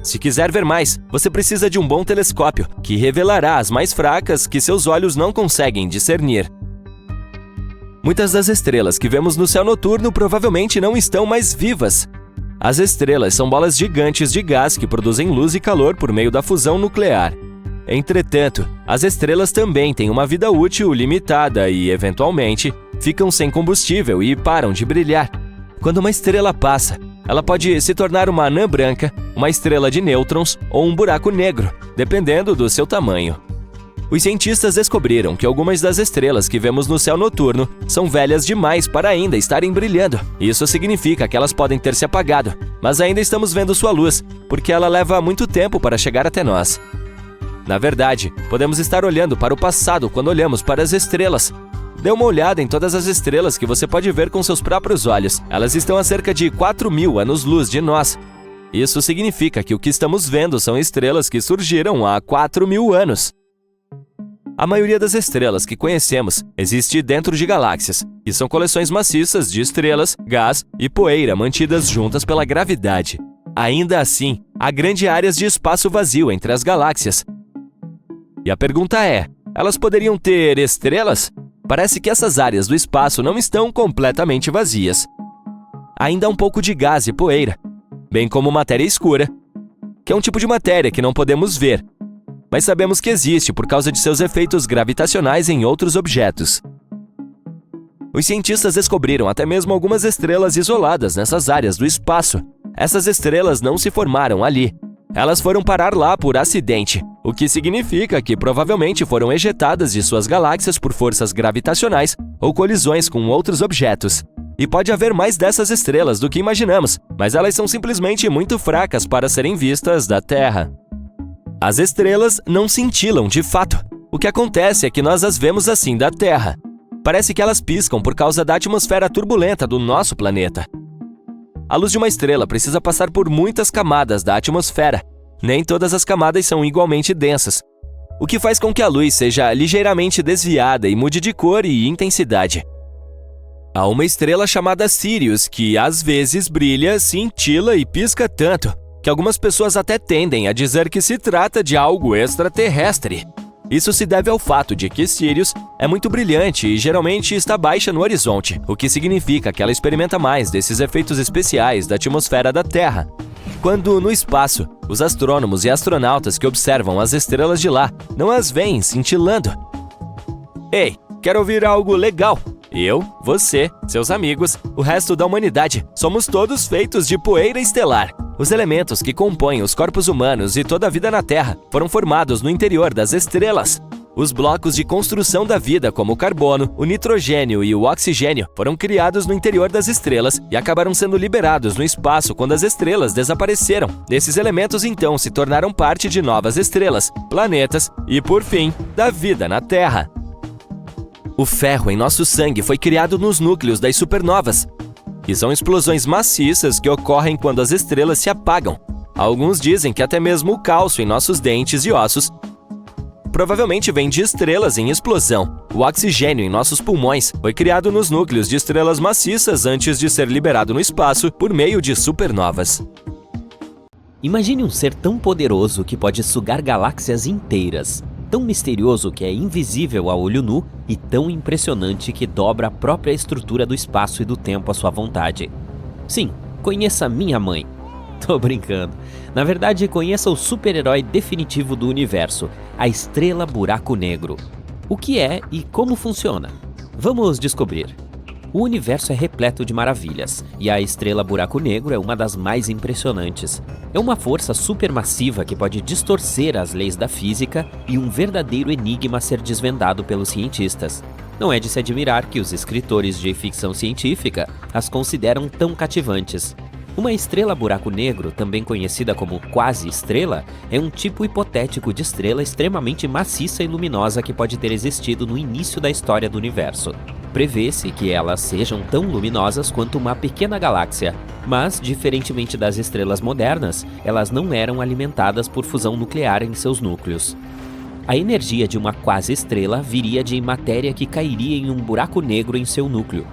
Se quiser ver mais, você precisa de um bom telescópio, que revelará as mais fracas que seus olhos não conseguem discernir. Muitas das estrelas que vemos no céu noturno provavelmente não estão mais vivas. As estrelas são bolas gigantes de gás que produzem luz e calor por meio da fusão nuclear. Entretanto, as estrelas também têm uma vida útil limitada e, eventualmente, ficam sem combustível e param de brilhar. Quando uma estrela passa, ela pode se tornar uma anã branca, uma estrela de nêutrons ou um buraco negro, dependendo do seu tamanho. Os cientistas descobriram que algumas das estrelas que vemos no céu noturno são velhas demais para ainda estarem brilhando. Isso significa que elas podem ter se apagado, mas ainda estamos vendo sua luz, porque ela leva muito tempo para chegar até nós. Na verdade, podemos estar olhando para o passado quando olhamos para as estrelas. Dê uma olhada em todas as estrelas que você pode ver com seus próprios olhos. Elas estão a cerca de 4.000 anos-luz de nós. Isso significa que o que estamos vendo são estrelas que surgiram há 4.000 anos. A maioria das estrelas que conhecemos existe dentro de galáxias, que são coleções maciças de estrelas, gás e poeira mantidas juntas pela gravidade. Ainda assim, há grandes áreas de espaço vazio entre as galáxias. E a pergunta é, elas poderiam ter estrelas? Parece que essas áreas do espaço não estão completamente vazias. Ainda há um pouco de gás e poeira, bem como matéria escura, que é um tipo de matéria que não podemos ver, mas sabemos que existe por causa de seus efeitos gravitacionais em outros objetos. Os cientistas descobriram até mesmo algumas estrelas isoladas nessas áreas do espaço. Essas estrelas não se formaram ali. Elas foram parar lá por acidente, o que significa que provavelmente foram ejetadas de suas galáxias por forças gravitacionais ou colisões com outros objetos. E pode haver mais dessas estrelas do que imaginamos, mas elas são simplesmente muito fracas para serem vistas da Terra. As estrelas não cintilam de fato. O que acontece é que nós as vemos assim da Terra. Parece que elas piscam por causa da atmosfera turbulenta do nosso planeta. A luz de uma estrela precisa passar por muitas camadas da atmosfera. Nem todas as camadas são igualmente densas, o que faz com que a luz seja ligeiramente desviada e mude de cor e intensidade. Há uma estrela chamada Sirius que, às vezes, brilha, cintila e pisca tanto, que algumas pessoas até tendem a dizer que se trata de algo extraterrestre. Isso se deve ao fato de que Sirius é muito brilhante e geralmente está baixa no horizonte, o que significa que ela experimenta mais desses efeitos especiais da atmosfera da Terra. Quando, no espaço, os astrônomos e astronautas que observam as estrelas de lá não as veem cintilando. Ei, quer ouvir algo legal? Eu, você, seus amigos, o resto da humanidade, somos todos feitos de poeira estelar. Os elementos que compõem os corpos humanos e toda a vida na Terra foram formados no interior das estrelas. Os blocos de construção da vida, como o carbono, o nitrogênio e o oxigênio, foram criados no interior das estrelas e acabaram sendo liberados no espaço quando as estrelas desapareceram. Esses elementos então se tornaram parte de novas estrelas, planetas e, por fim, da vida na Terra. O ferro em nosso sangue foi criado nos núcleos das supernovas, que são explosões maciças que ocorrem quando as estrelas se apagam. Alguns dizem que até mesmo o cálcio em nossos dentes e ossos provavelmente vem de estrelas em explosão. O oxigênio em nossos pulmões foi criado nos núcleos de estrelas maciças antes de ser liberado no espaço por meio de supernovas. Imagine um ser tão poderoso que pode sugar galáxias inteiras, tão misterioso que é invisível a olho nu e tão impressionante que dobra a própria estrutura do espaço e do tempo à sua vontade. Sim, conheça minha mãe. Tô brincando. Na verdade, conheça o super-herói definitivo do universo, a Estrela Buraco Negro. O que é e como funciona? Vamos descobrir. O universo é repleto de maravilhas, e a Estrela Buraco Negro é uma das mais impressionantes. É uma força supermassiva que pode distorcer as leis da física e um verdadeiro enigma a ser desvendado pelos cientistas. Não é de se admirar que os escritores de ficção científica as consideram tão cativantes. Uma estrela buraco negro, também conhecida como quase-estrela, é um tipo hipotético de estrela extremamente maciça e luminosa que pode ter existido no início da história do universo. Prevê-se que elas sejam tão luminosas quanto uma pequena galáxia, mas, diferentemente das estrelas modernas, elas não eram alimentadas por fusão nuclear em seus núcleos. A energia de uma quase-estrela viria de matéria que cairia em um buraco negro em seu núcleo.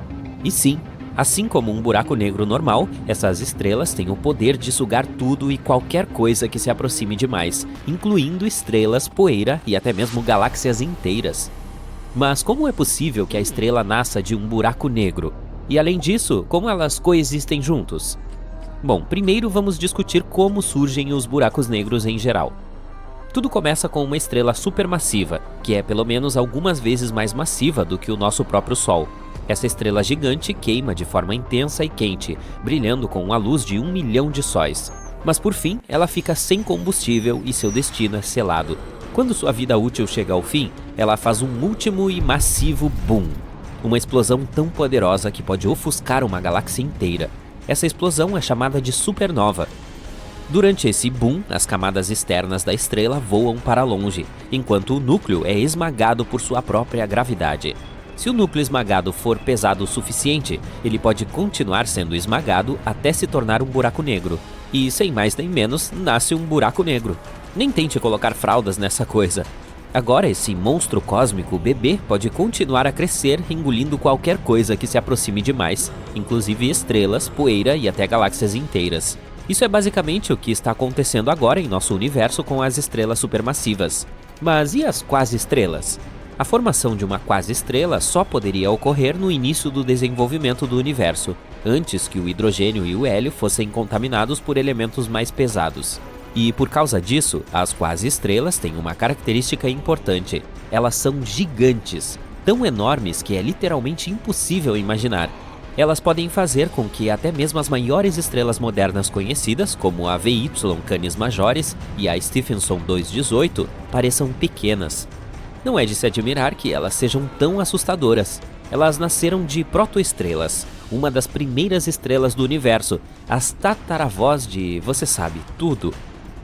E sim, assim como um buraco negro normal, essas estrelas têm o poder de sugar tudo e qualquer coisa que se aproxime demais, incluindo estrelas, poeira e até mesmo galáxias inteiras. Mas como é possível que a estrela nasça de um buraco negro? E além disso, como elas coexistem juntos? Bom, primeiro vamos discutir como surgem os buracos negros em geral. Tudo começa com uma estrela supermassiva, que é pelo menos algumas vezes mais massiva do que o nosso próprio Sol. Essa estrela gigante queima de forma intensa e quente, brilhando com a luz de 1 milhão de sóis. Mas por fim, ela fica sem combustível e seu destino é selado. Quando sua vida útil chega ao fim, ela faz um último e massivo boom. Uma explosão tão poderosa que pode ofuscar uma galáxia inteira. Essa explosão é chamada de supernova. Durante esse boom, as camadas externas da estrela voam para longe, enquanto o núcleo é esmagado por sua própria gravidade. Se o núcleo esmagado for pesado o suficiente, ele pode continuar sendo esmagado até se tornar um buraco negro. E, sem mais nem menos, nasce um buraco negro. Nem tente colocar fraldas nessa coisa. Agora esse monstro cósmico bebê pode continuar a crescer, engolindo qualquer coisa que se aproxime demais, inclusive estrelas, poeira e até galáxias inteiras. Isso é basicamente o que está acontecendo agora em nosso universo com as estrelas supermassivas. Mas e as quase-estrelas? A formação de uma quase-estrela só poderia ocorrer no início do desenvolvimento do universo, antes que o hidrogênio e o hélio fossem contaminados por elementos mais pesados. E por causa disso, as quase-estrelas têm uma característica importante. Elas são gigantes, tão enormes que é literalmente impossível imaginar. Elas podem fazer com que até mesmo as maiores estrelas modernas conhecidas, como a VY Canis Majoris e a Stephenson 218, pareçam pequenas. Não é de se admirar que elas sejam tão assustadoras. Elas nasceram de protoestrelas, uma das primeiras estrelas do universo, as tataravós de você sabe tudo.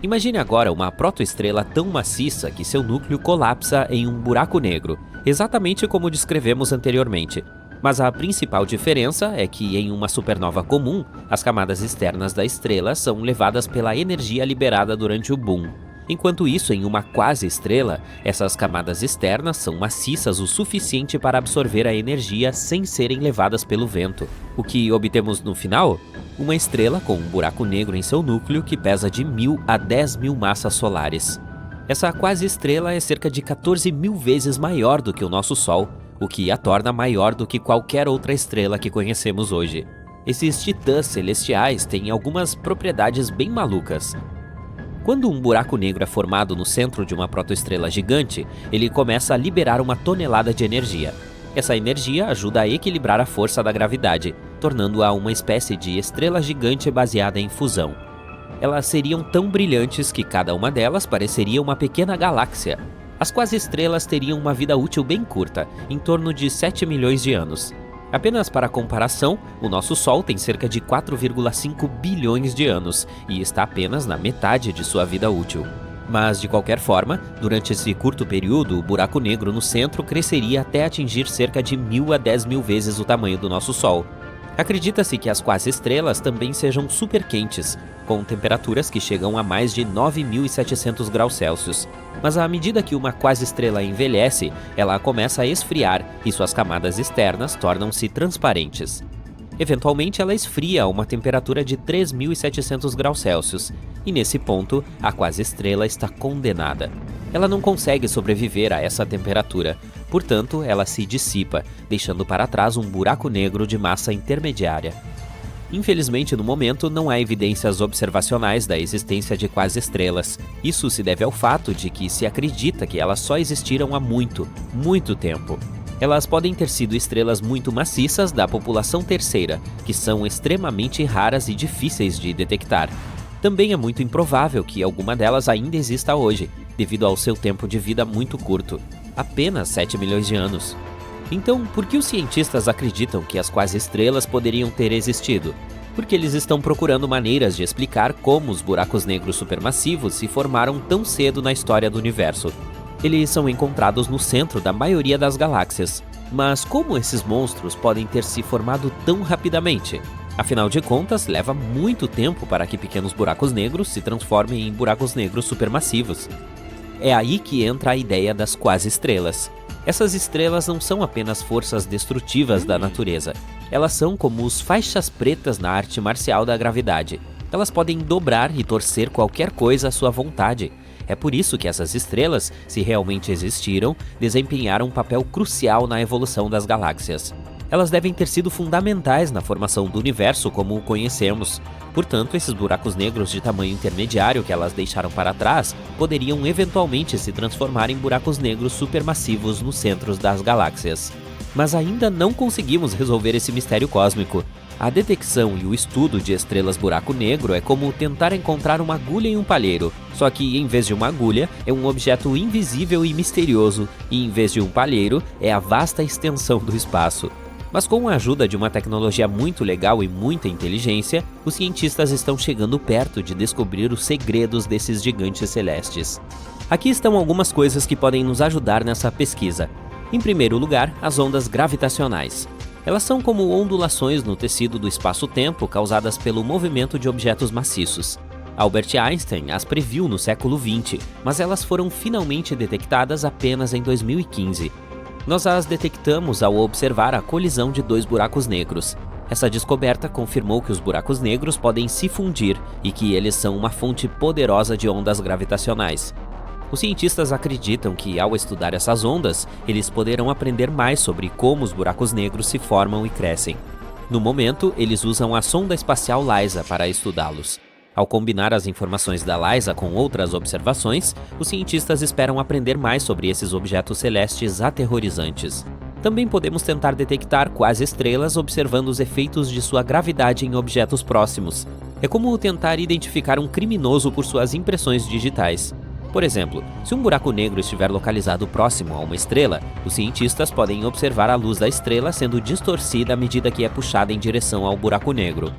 Imagine agora uma protoestrela tão maciça que seu núcleo colapsa em um buraco negro, exatamente como descrevemos anteriormente. Mas a principal diferença é que em uma supernova comum, as camadas externas da estrela são levadas pela energia liberada durante o boom. Enquanto isso, em uma quase-estrela, essas camadas externas são maciças o suficiente para absorver a energia sem serem levadas pelo vento. O que obtemos no final? Uma estrela com um buraco negro em seu núcleo que pesa de 1000 a 10.000 massas solares. Essa quase-estrela é cerca de 14.000 vezes maior do que o nosso Sol, o que a torna maior do que qualquer outra estrela que conhecemos hoje. Esses titãs celestiais têm algumas propriedades bem malucas. Quando um buraco negro é formado no centro de uma protoestrela gigante, ele começa a liberar uma tonelada de energia. Essa energia ajuda a equilibrar a força da gravidade, tornando-a uma espécie de estrela gigante baseada em fusão. Elas seriam tão brilhantes que cada uma delas pareceria uma pequena galáxia. As quase-estrelas teriam uma vida útil bem curta, em torno de 7 milhões de anos. Apenas para comparação, o nosso Sol tem cerca de 4,5 bilhões de anos e está apenas na metade de sua vida útil. Mas, de qualquer forma, durante esse curto período, o buraco negro no centro cresceria até atingir cerca de 1.000 a 10.000 vezes o tamanho do nosso Sol. Acredita-se que as quase-estrelas também sejam superquentes, com temperaturas que chegam a mais de 9.700 graus Celsius. Mas à medida que uma quase-estrela envelhece, ela começa a esfriar e suas camadas externas tornam-se transparentes. Eventualmente, ela esfria a uma temperatura de 3.700 graus Celsius, e nesse ponto, a quase-estrela está condenada. Ela não consegue sobreviver a essa temperatura, portanto, ela se dissipa, deixando para trás um buraco negro de massa intermediária. Infelizmente, no momento, não há evidências observacionais da existência de quase-estrelas. Isso se deve ao fato de que se acredita que elas só existiram há muito, muito tempo. Elas podem ter sido estrelas muito maciças da população terceira, que são extremamente raras e difíceis de detectar. Também é muito improvável que alguma delas ainda exista hoje, devido ao seu tempo de vida muito curto, apenas 7 milhões de anos. Então, por que os cientistas acreditam que as quase-estrelas poderiam ter existido? Porque eles estão procurando maneiras de explicar como os buracos negros supermassivos se formaram tão cedo na história do universo. Eles são encontrados no centro da maioria das galáxias. Mas como esses monstros podem ter se formado tão rapidamente? Afinal de contas, leva muito tempo para que pequenos buracos negros se transformem em buracos negros supermassivos. É aí que entra a ideia das quase-estrelas. Essas estrelas não são apenas forças destrutivas da natureza. Elas são como os faixas pretas na arte marcial da gravidade. Elas podem dobrar e torcer qualquer coisa à sua vontade. É por isso que essas estrelas, se realmente existiram, desempenharam um papel crucial na evolução das galáxias. Elas devem ter sido fundamentais na formação do universo como o conhecemos. Portanto, esses buracos negros de tamanho intermediário que elas deixaram para trás poderiam eventualmente se transformar em buracos negros supermassivos nos centros das galáxias. Mas ainda não conseguimos resolver esse mistério cósmico. A detecção e o estudo de estrelas buraco negro é como tentar encontrar uma agulha em um palheiro, só que em vez de uma agulha, é um objeto invisível e misterioso, e em vez de um palheiro, é a vasta extensão do espaço. Mas com a ajuda de uma tecnologia muito legal e muita inteligência, os cientistas estão chegando perto de descobrir os segredos desses gigantes celestes. Aqui estão algumas coisas que podem nos ajudar nessa pesquisa. Em primeiro lugar, as ondas gravitacionais. Elas são como ondulações no tecido do espaço-tempo causadas pelo movimento de objetos maciços. Albert Einstein as previu no século XX, mas elas foram finalmente detectadas apenas em 2015. Nós as detectamos ao observar a colisão de dois buracos negros. Essa descoberta confirmou que os buracos negros podem se fundir e que eles são uma fonte poderosa de ondas gravitacionais. Os cientistas acreditam que, ao estudar essas ondas, eles poderão aprender mais sobre como os buracos negros se formam e crescem. No momento, eles usam a sonda espacial LISA para estudá-los. Ao combinar as informações da LISA com outras observações, os cientistas esperam aprender mais sobre esses objetos celestes aterrorizantes. Também podemos tentar detectar quase-estrelas observando os efeitos de sua gravidade em objetos próximos. É como tentar identificar um criminoso por suas impressões digitais. Por exemplo, se um buraco negro estiver localizado próximo a uma estrela, os cientistas podem observar a luz da estrela sendo distorcida à medida que é puxada em direção ao buraco negro.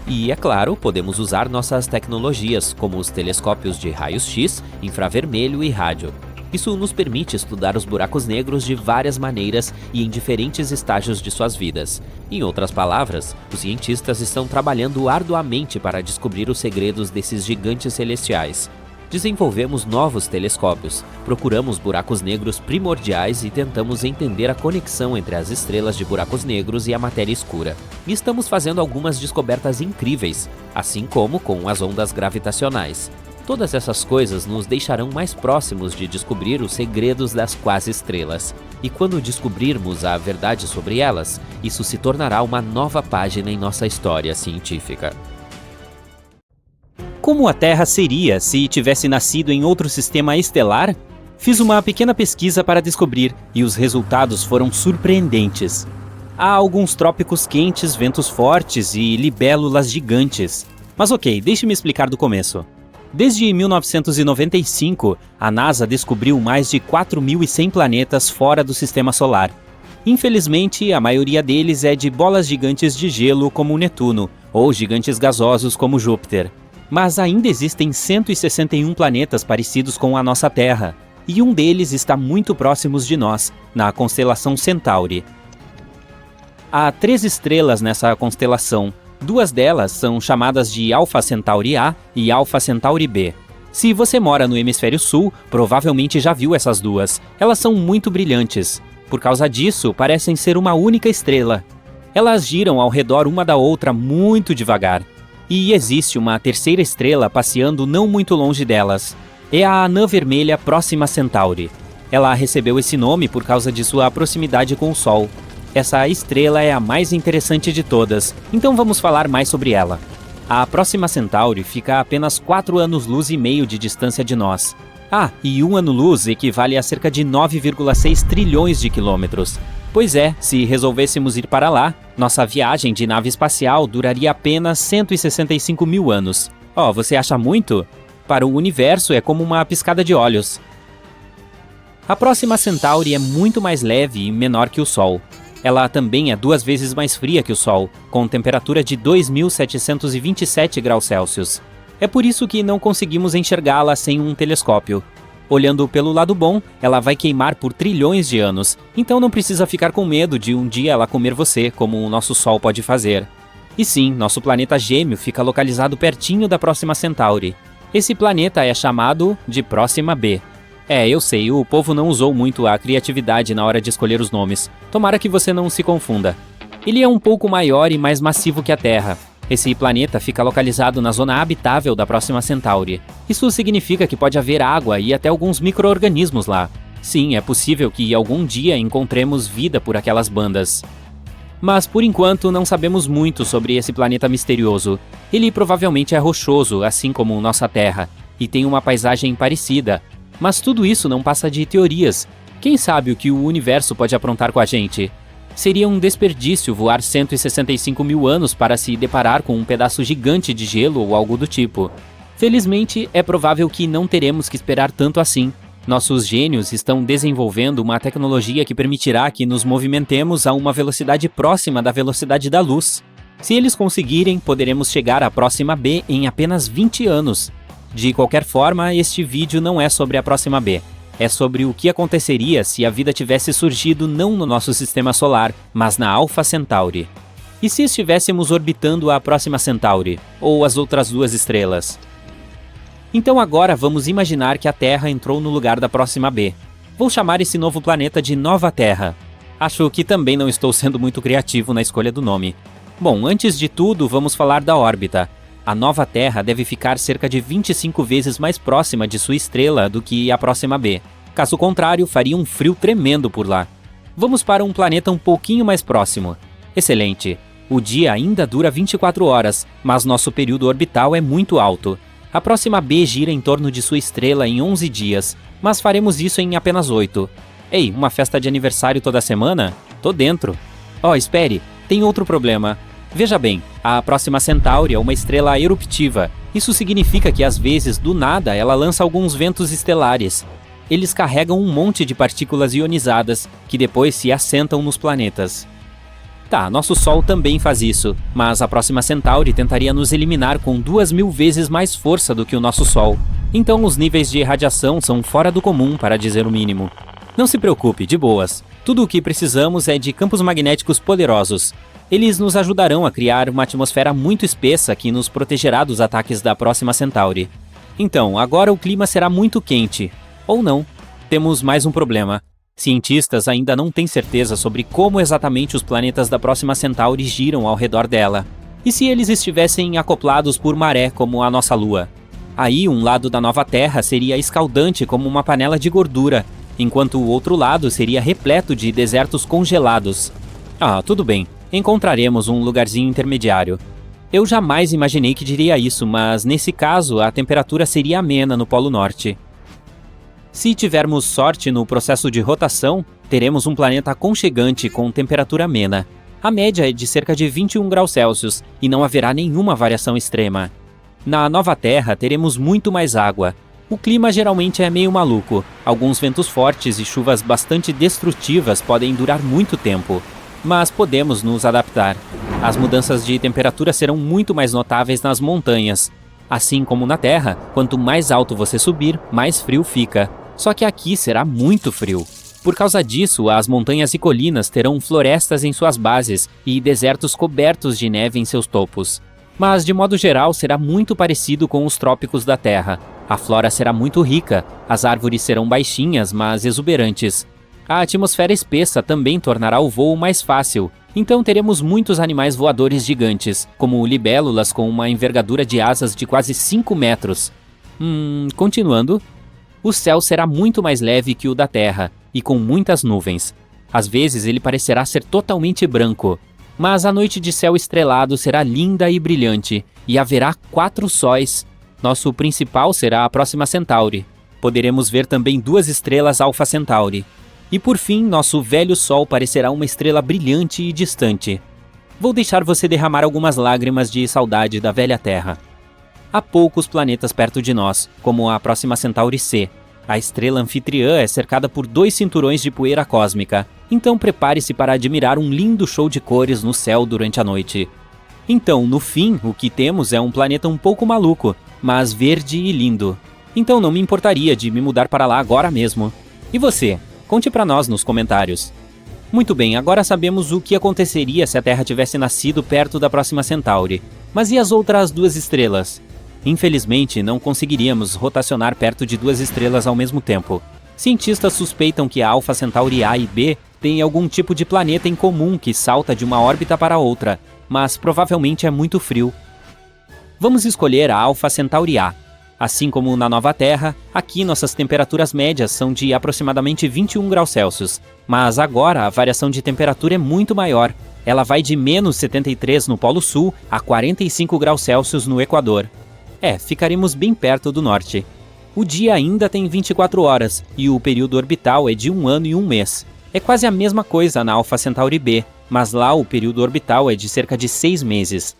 E, é claro, podemos usar nossas tecnologias, como os telescópios de raios-x, infravermelho e rádio. Isso nos permite estudar os buracos negros de várias maneiras e em diferentes estágios de suas vidas. Em outras palavras, os cientistas estão trabalhando arduamente para descobrir os segredos desses gigantes celestiais. Desenvolvemos novos telescópios, procuramos buracos negros primordiais e tentamos entender a conexão entre as estrelas de buracos negros e a matéria escura. E estamos fazendo algumas descobertas incríveis, assim como com as ondas gravitacionais. Todas essas coisas nos deixarão mais próximos de descobrir os segredos das quase-estrelas. E quando descobrirmos a verdade sobre elas, isso se tornará uma nova página em nossa história científica. Como a Terra seria se tivesse nascido em outro sistema estelar? Fiz uma pequena pesquisa para descobrir, e os resultados foram surpreendentes. Há alguns trópicos quentes, ventos fortes e libélulas gigantes. Mas ok, deixe-me explicar do começo. Desde 1995, a NASA descobriu mais de 4.100 planetas fora do Sistema Solar. Infelizmente, a maioria deles é de bolas gigantes de gelo como Netuno, ou gigantes gasosos como Júpiter. Mas ainda existem 161 planetas parecidos com a nossa Terra, e um deles está muito próximo de nós, na constelação Centauri. Há 3 estrelas nessa constelação. 2 delas são chamadas de Alpha Centauri A e Alpha Centauri B. Se você mora no hemisfério sul, provavelmente já viu essas 2. Elas são muito brilhantes. Por causa disso, parecem ser uma única estrela. Elas giram ao redor uma da outra muito devagar. E existe uma terceira estrela passeando não muito longe delas. É a Anã Vermelha Próxima Centauri. Ela recebeu esse nome por causa de sua proximidade com o Sol. Essa estrela é a mais interessante de todas, então vamos falar mais sobre ela. A Próxima Centauri fica a apenas 4 anos-luz e meio de distância de nós. E 1 ano-luz equivale a cerca de 9,6 trilhões de quilômetros. Pois é, se resolvêssemos ir para lá, nossa viagem de nave espacial duraria apenas 165 mil anos. Você acha muito? Para o universo é como uma piscada de olhos. A Próxima Centauri é muito mais leve e menor que o Sol. Ela também é 2 vezes mais fria que o Sol, com temperatura de 2.727 graus Celsius. É por isso que não conseguimos enxergá-la sem um telescópio. Olhando pelo lado bom, ela vai queimar por trilhões de anos, então não precisa ficar com medo de um dia ela comer você, como o nosso Sol pode fazer. E sim, nosso planeta gêmeo fica localizado pertinho da Próxima Centauri. Esse planeta é chamado de Próxima B. Eu sei, o povo não usou muito a criatividade na hora de escolher os nomes. Tomara que você não se confunda. Ele é um pouco maior e mais massivo que a Terra. Esse planeta fica localizado na zona habitável da Próxima Centauri. Isso significa que pode haver água e até alguns micro-organismos lá. Sim, é possível que algum dia encontremos vida por aquelas bandas. Mas por enquanto não sabemos muito sobre esse planeta misterioso. Ele provavelmente é rochoso, assim como nossa Terra, e tem uma paisagem parecida. Mas tudo isso não passa de teorias. Quem sabe o que o universo pode aprontar com a gente? Seria um desperdício voar 165 mil anos para se deparar com um pedaço gigante de gelo ou algo do tipo. Felizmente, é provável que não teremos que esperar tanto assim. Nossos gênios estão desenvolvendo uma tecnologia que permitirá que nos movimentemos a uma velocidade próxima da velocidade da luz. Se eles conseguirem, poderemos chegar à Próxima B em apenas 20 anos. De qualquer forma, este vídeo não é sobre a Próxima B. É sobre o que aconteceria se a vida tivesse surgido não no nosso sistema solar, mas na Alpha Centauri. E se estivéssemos orbitando a Próxima Centauri, ou as outras 2 estrelas? Então agora vamos imaginar que a Terra entrou no lugar da Próxima B. Vou chamar esse novo planeta de Nova Terra. Acho que também não estou sendo muito criativo na escolha do nome. Bom, antes de tudo, vamos falar da órbita. A Nova Terra deve ficar cerca de 25 vezes mais próxima de sua estrela do que a Próxima B. Caso contrário, faria um frio tremendo por lá. Vamos para um planeta um pouquinho mais próximo. Excelente. O dia ainda dura 24 horas, mas nosso período orbital é muito alto. A Próxima B gira em torno de sua estrela em 11 dias, mas faremos isso em apenas 8. Ei, uma festa de aniversário toda semana? Tô dentro. Espere, tem outro problema. Veja bem, a Próxima Centauri é uma estrela eruptiva. Isso significa que às vezes, do nada, ela lança alguns ventos estelares. Eles carregam um monte de partículas ionizadas, que depois se assentam nos planetas. Nosso Sol também faz isso, mas a Próxima Centauri tentaria nos eliminar com 2.000 vezes mais força do que o nosso Sol. Então os níveis de radiação são fora do comum, para dizer o mínimo. Não se preocupe, de boas. Tudo o que precisamos é de campos magnéticos poderosos. Eles nos ajudarão a criar uma atmosfera muito espessa que nos protegerá dos ataques da Próxima Centauri. Então, agora o clima será muito quente. Ou não. Temos mais um problema. Cientistas ainda não têm certeza sobre como exatamente os planetas da Próxima Centauri giram ao redor dela. E se eles estivessem acoplados por maré como a nossa Lua? Aí um lado da nova Terra seria escaldante como uma panela de gordura, enquanto o outro lado seria repleto de desertos congelados. Tudo bem. Encontraremos um lugarzinho intermediário. Eu jamais imaginei que diria isso, mas nesse caso a temperatura seria amena no Polo Norte. Se tivermos sorte no processo de rotação, teremos um planeta aconchegante com temperatura amena. A média é de cerca de 21 graus Celsius e não haverá nenhuma variação extrema. Na nova Terra teremos muito mais água. O clima geralmente é meio maluco. Alguns ventos fortes e chuvas bastante destrutivas podem durar muito tempo. Mas podemos nos adaptar. As mudanças de temperatura serão muito mais notáveis nas montanhas. Assim como na Terra, quanto mais alto você subir, mais frio fica. Só que aqui será muito frio. Por causa disso, as montanhas e colinas terão florestas em suas bases e desertos cobertos de neve em seus topos. Mas, de modo geral, será muito parecido com os trópicos da Terra. A flora será muito rica, as árvores serão baixinhas, mas exuberantes. A atmosfera espessa também tornará o voo mais fácil, então teremos muitos animais voadores gigantes, como libélulas com uma envergadura de asas de quase 5 metros. Continuando. O céu será muito mais leve que o da Terra, e com muitas nuvens. Às vezes ele parecerá ser totalmente branco, mas a noite de céu estrelado será linda e brilhante, e haverá 4 sóis. Nosso principal será a Próxima Centauri. Poderemos ver também 2 estrelas Alfa Centauri. E por fim, nosso velho Sol parecerá uma estrela brilhante e distante. Vou deixar você derramar algumas lágrimas de saudade da velha Terra. Há poucos planetas perto de nós, como a Próxima Centauri C. A estrela anfitriã é cercada por 2 cinturões de poeira cósmica, então prepare-se para admirar um lindo show de cores no céu durante a noite. Então, no fim, o que temos é um planeta um pouco maluco, mas verde e lindo. Então não me importaria de me mudar para lá agora mesmo. E você? Conte para nós nos comentários. Muito bem, agora sabemos o que aconteceria se a Terra tivesse nascido perto da Próxima Centauri. Mas e as outras 2 estrelas? Infelizmente, não conseguiríamos rotacionar perto de 2 estrelas ao mesmo tempo. Cientistas suspeitam que a Alfa Centauri A e B têm algum tipo de planeta em comum que salta de uma órbita para outra, mas provavelmente é muito frio. Vamos escolher a Alfa Centauri A. Assim como na nova Terra, aqui nossas temperaturas médias são de aproximadamente 21 graus Celsius. Mas agora a variação de temperatura é muito maior. Ela vai de menos 73 no Polo Sul a 45 graus Celsius no Equador. Ficaremos bem perto do norte. O dia ainda tem 24 horas e o período orbital é de 1 ano e 1 mês. É quase a mesma coisa na Alfa Centauri B, mas lá o período orbital é de cerca de 6 meses.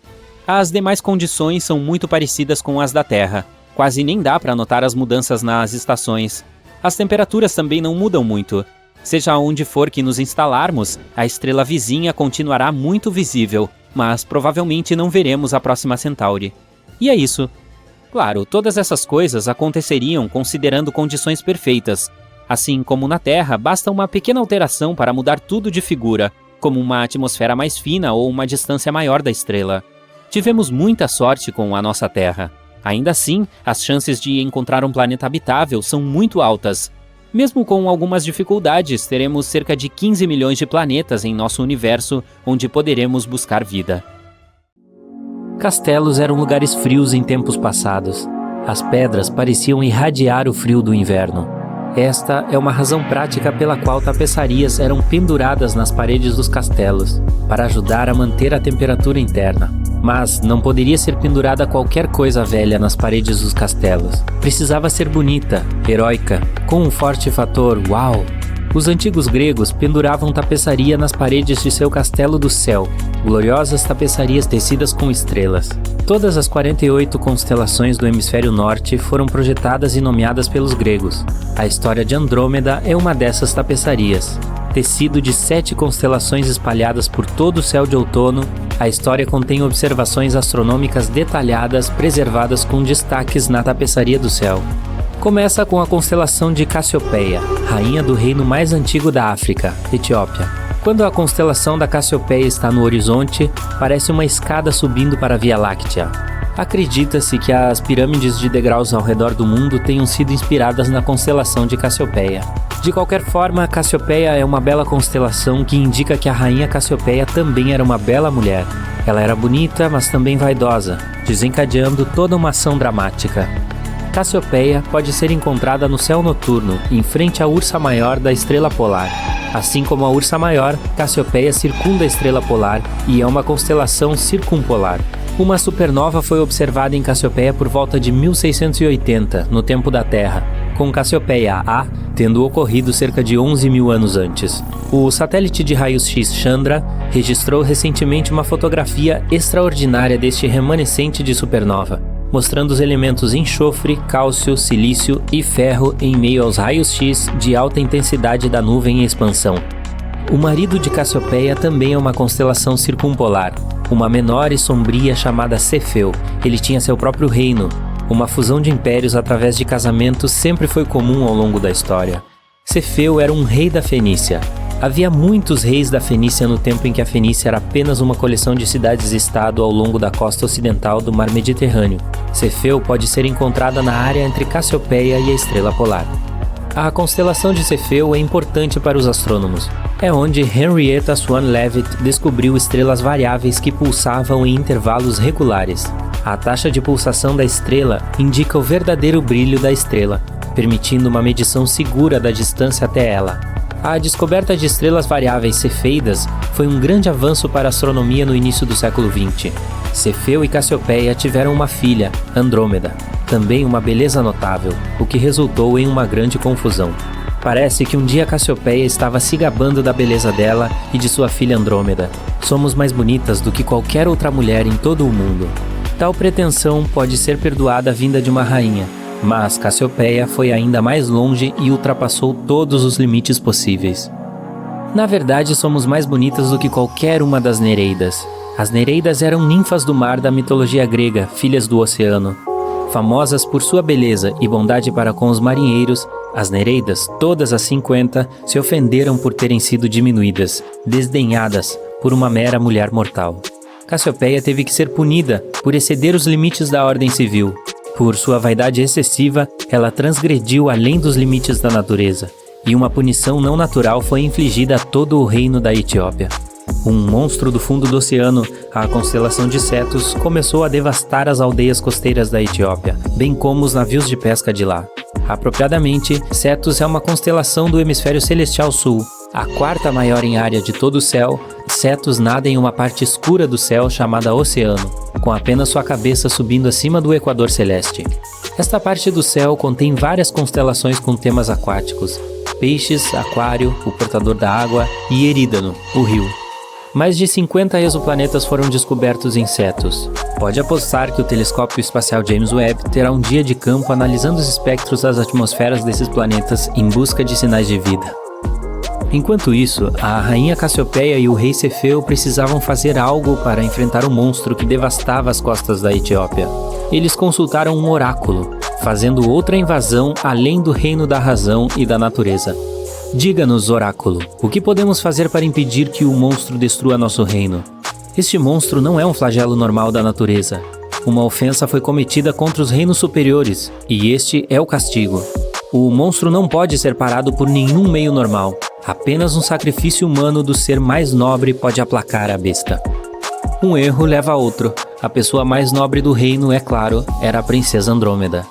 As demais condições são muito parecidas com as da Terra. Quase nem dá para notar as mudanças nas estações. As temperaturas também não mudam muito. Seja onde for que nos instalarmos, a estrela vizinha continuará muito visível, mas provavelmente não veremos a Próxima Centauri. E é isso. Claro, todas essas coisas aconteceriam considerando condições perfeitas. Assim como na Terra, basta uma pequena alteração para mudar tudo de figura, como uma atmosfera mais fina ou uma distância maior da estrela. Tivemos muita sorte com a nossa Terra. Ainda assim, as chances de encontrar um planeta habitável são muito altas. Mesmo com algumas dificuldades, teremos cerca de 15 milhões de planetas em nosso universo onde poderemos buscar vida. Castelos eram lugares frios em tempos passados. As pedras pareciam irradiar o frio do inverno. Esta é uma razão prática pela qual tapeçarias eram penduradas nas paredes dos castelos, para ajudar a manter a temperatura interna. Mas não poderia ser pendurada qualquer coisa velha nas paredes dos castelos. Precisava ser bonita, heróica, com um forte fator uau. Os antigos gregos penduravam tapeçaria nas paredes de seu castelo do céu, gloriosas tapeçarias tecidas com estrelas. Todas as 48 constelações do hemisfério norte foram projetadas e nomeadas pelos gregos. A história de Andrômeda é uma dessas tapeçarias. Tecido de 7 constelações espalhadas por todo o céu de outono, a história contém observações astronômicas detalhadas preservadas com destaques na tapeçaria do céu. Começa com a constelação de Cassiopeia, rainha do reino mais antigo da África, Etiópia. Quando a constelação da Cassiopeia está no horizonte, parece uma escada subindo para a Via Láctea. Acredita-se que as pirâmides de degraus ao redor do mundo tenham sido inspiradas na constelação de Cassiopeia. De qualquer forma, Cassiopeia é uma bela constelação que indica que a rainha Cassiopeia também era uma bela mulher. Ela era bonita, mas também vaidosa, desencadeando toda uma ação dramática. Cassiopeia pode ser encontrada no céu noturno, em frente à Ursa Maior da estrela polar. Assim como a Ursa Maior, Cassiopeia circunda a estrela polar e é uma constelação circumpolar. Uma supernova foi observada em Cassiopeia por volta de 1680, no tempo da Terra, com Cassiopeia A tendo ocorrido cerca de 11 mil anos antes. O satélite de raios-x Chandra registrou recentemente uma fotografia extraordinária deste remanescente de supernova. mostrando os elementos enxofre, cálcio, silício e ferro em meio aos raios X de alta intensidade da nuvem em expansão. O marido de Cassiopeia também é uma constelação circumpolar, uma menor e sombria chamada Cefeu. Ele tinha seu próprio reino. Uma fusão de impérios através de casamentos sempre foi comum ao longo da história. Cefeu era um rei da Fenícia. Havia muitos reis da Fenícia no tempo em que a Fenícia era apenas uma coleção de cidades-estado ao longo da costa ocidental do mar Mediterrâneo. Cefeu pode ser encontrada na área entre Cassiopeia e a Estrela Polar. A constelação de Cefeu é importante para os astrônomos. É onde Henrietta Swan Leavitt descobriu estrelas variáveis que pulsavam em intervalos regulares. A taxa de pulsação da estrela indica o verdadeiro brilho da estrela, permitindo uma medição segura da distância até ela. A descoberta de estrelas variáveis cefeidas foi um grande avanço para a astronomia no início do século XX. Cefeu e Cassiopeia tiveram uma filha, Andrômeda, também uma beleza notável, o que resultou em uma grande confusão. Parece que um dia Cassiopeia estava se gabando da beleza dela e de sua filha Andrômeda. Somos mais bonitas do que qualquer outra mulher em todo o mundo. Tal pretensão pode ser perdoada vinda de uma rainha, mas Cassiopeia foi ainda mais longe e ultrapassou todos os limites possíveis. Na verdade, somos mais bonitas do que qualquer uma das Nereidas. As Nereidas eram ninfas do mar da mitologia grega, filhas do oceano. Famosas por sua beleza e bondade para com os marinheiros, as Nereidas, todas as 50, se ofenderam por terem sido diminuídas, desdenhadas por uma mera mulher mortal. Cassiopeia teve que ser punida por exceder os limites da ordem civil. Por sua vaidade excessiva, ela transgrediu além dos limites da natureza, e uma punição não natural foi infligida a todo o reino da Etiópia. Um monstro do fundo do oceano, a constelação de Cetus, começou a devastar as aldeias costeiras da Etiópia, bem como os navios de pesca de lá. Apropriadamente, Cetus é uma constelação do hemisfério celestial sul. A quarta maior em área de todo o céu, Cetus nada em uma parte escura do céu chamada oceano, com apenas sua cabeça subindo acima do equador celeste. Esta parte do céu contém várias constelações com temas aquáticos: peixes, aquário, o portador da água e Erídano, o rio. Mais de 50 exoplanetas foram descobertos em Cetus. Pode apostar que o telescópio espacial James Webb terá um dia de campo analisando os espectros das atmosferas desses planetas em busca de sinais de vida. Enquanto isso, a rainha Cassiopeia e o rei Cefeu precisavam fazer algo para enfrentar o monstro que devastava as costas da Etiópia. Eles consultaram um oráculo, fazendo outra invasão além do reino da razão e da natureza. Diga-nos, oráculo, o que podemos fazer para impedir que o monstro destrua nosso reino? Este monstro não é um flagelo normal da natureza. Uma ofensa foi cometida contra os reinos superiores, e este é o castigo. O monstro não pode ser parado por nenhum meio normal. Apenas um sacrifício humano do ser mais nobre pode aplacar a besta. Um erro leva a outro. A pessoa mais nobre do reino, é claro, era a princesa Andrômeda.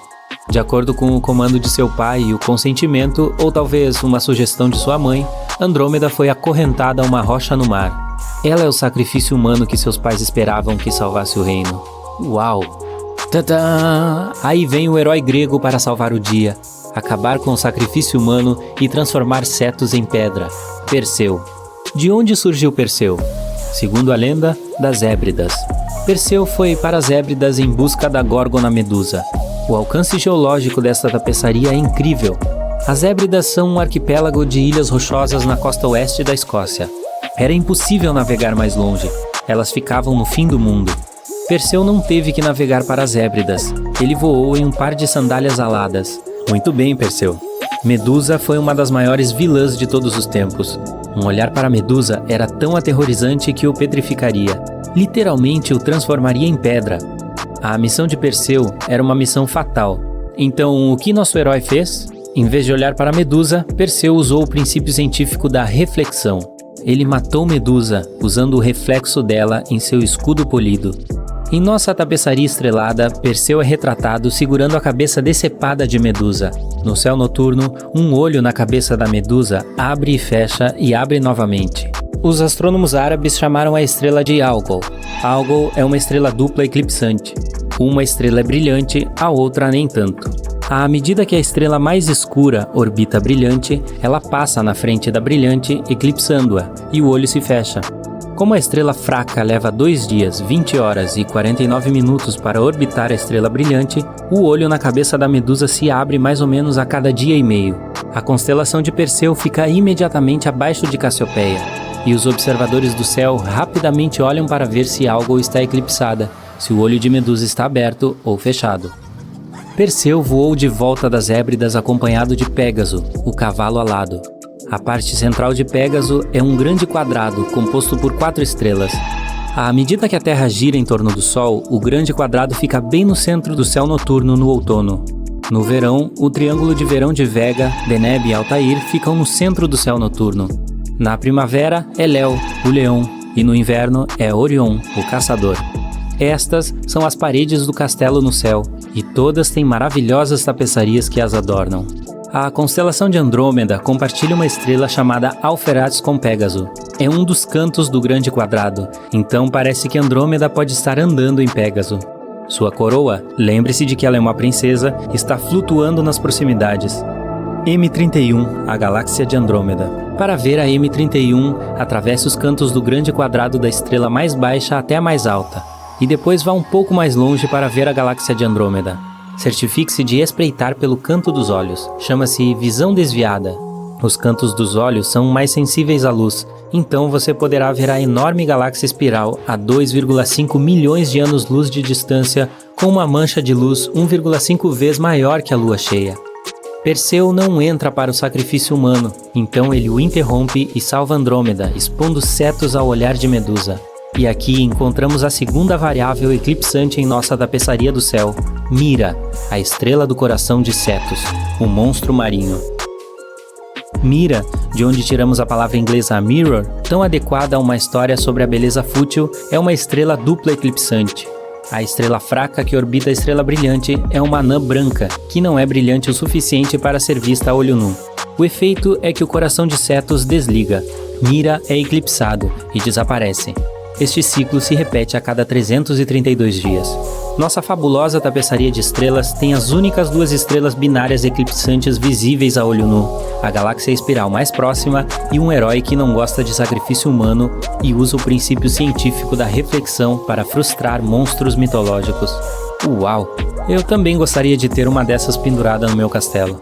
De acordo com o comando de seu pai e o consentimento, ou talvez uma sugestão de sua mãe, Andrômeda foi acorrentada a uma rocha no mar. Ela é o sacrifício humano que seus pais esperavam que salvasse o reino. Uau! Tadã! Aí vem o herói grego para salvar o dia, acabar com o sacrifício humano e transformar Cetus em pedra. Perseu. De onde surgiu Perseu? Segundo a lenda, das Hébridas. Perseu foi para as Hébridas em busca da Górgona Medusa. O alcance geológico desta tapeçaria é incrível. As Hébridas são um arquipélago de ilhas rochosas na costa oeste da Escócia. Era impossível navegar mais longe. Elas ficavam no fim do mundo. Perseu não teve que navegar para as Hébridas. Ele voou em um par de sandálias aladas. Muito bem, Perseu. Medusa foi uma das maiores vilãs de todos os tempos. Um olhar para Medusa era tão aterrorizante que o petrificaria. Literalmente o transformaria em pedra. A missão de Perseu era uma missão fatal. Então, o que nosso herói fez? Em vez de olhar para Medusa, Perseu usou o princípio científico da reflexão. Ele matou Medusa, usando o reflexo dela em seu escudo polido. Em nossa tapeçaria estrelada, Perseu é retratado segurando a cabeça decepada de Medusa. No céu noturno, um olho na cabeça da Medusa abre e fecha e abre novamente. Os astrônomos árabes chamaram a estrela de Algol. Algol é uma estrela dupla eclipsante. Uma estrela é brilhante, a outra nem tanto. À medida que a estrela mais escura orbita a brilhante, ela passa na frente da brilhante, eclipsando-a, e o olho se fecha. Como a estrela fraca leva 2 dias, 20 horas e 49 minutos para orbitar a estrela brilhante, o olho na cabeça da Medusa se abre mais ou menos a cada dia e meio. A constelação de Perseu fica imediatamente abaixo de Cassiopeia, e os observadores do céu rapidamente olham para ver se algo está eclipsada, se o olho de Medusa está aberto ou fechado. Perseu voou de volta das Hébridas acompanhado de Pégaso, o cavalo alado. A parte central de Pégaso é um grande quadrado composto por 4 estrelas. À medida que a Terra gira em torno do Sol, o grande quadrado fica bem no centro do céu noturno no outono. No verão, o triângulo de verão de Vega, Deneb e Altair ficam no centro do céu noturno. Na primavera é Léo, o leão, e no inverno é Orion, o caçador. Estas são as paredes do castelo no céu, e todas têm maravilhosas tapeçarias que as adornam. A constelação de Andrômeda compartilha uma estrela chamada Alpheratz com Pégaso. É um dos cantos do grande quadrado, então parece que Andrômeda pode estar andando em Pégaso. Sua coroa, lembre-se de que ela é uma princesa, está flutuando nas proximidades. M31, a galáxia de Andrômeda. Para ver a M31, atravesse os cantos do grande quadrado da estrela mais baixa até a mais alta, e depois vá um pouco mais longe para ver a galáxia de Andrômeda. Certifique-se de espreitar pelo canto dos olhos. Chama-se visão desviada. Os cantos dos olhos são mais sensíveis à luz, então você poderá ver a enorme galáxia espiral a 2,5 milhões de anos-luz de distância, com uma mancha de luz 1,5 vezes maior que a lua cheia. Perseu não entra para o sacrifício humano, então ele o interrompe e salva Andrômeda, expondo Cetus ao olhar de Medusa. E aqui encontramos a segunda variável eclipsante em nossa tapeçaria do céu, Mira, a estrela do coração de Cetus, o monstro marinho. Mira, de onde tiramos a palavra inglesa mirror, tão adequada a uma história sobre a beleza fútil, é uma estrela dupla eclipsante. A estrela fraca que orbita a estrela brilhante é uma anã branca, que não é brilhante o suficiente para ser vista a olho nu. O efeito é que o coração de Cetus desliga. Mira é eclipsado e desaparece. Este ciclo se repete a cada 332 dias. Nossa fabulosa tapeçaria de estrelas tem as únicas 2 estrelas binárias eclipsantes visíveis a olho nu, a galáxia espiral mais próxima e um herói que não gosta de sacrifício humano e usa o princípio científico da reflexão para frustrar monstros mitológicos. Uau! Eu também gostaria de ter uma dessas pendurada no meu castelo.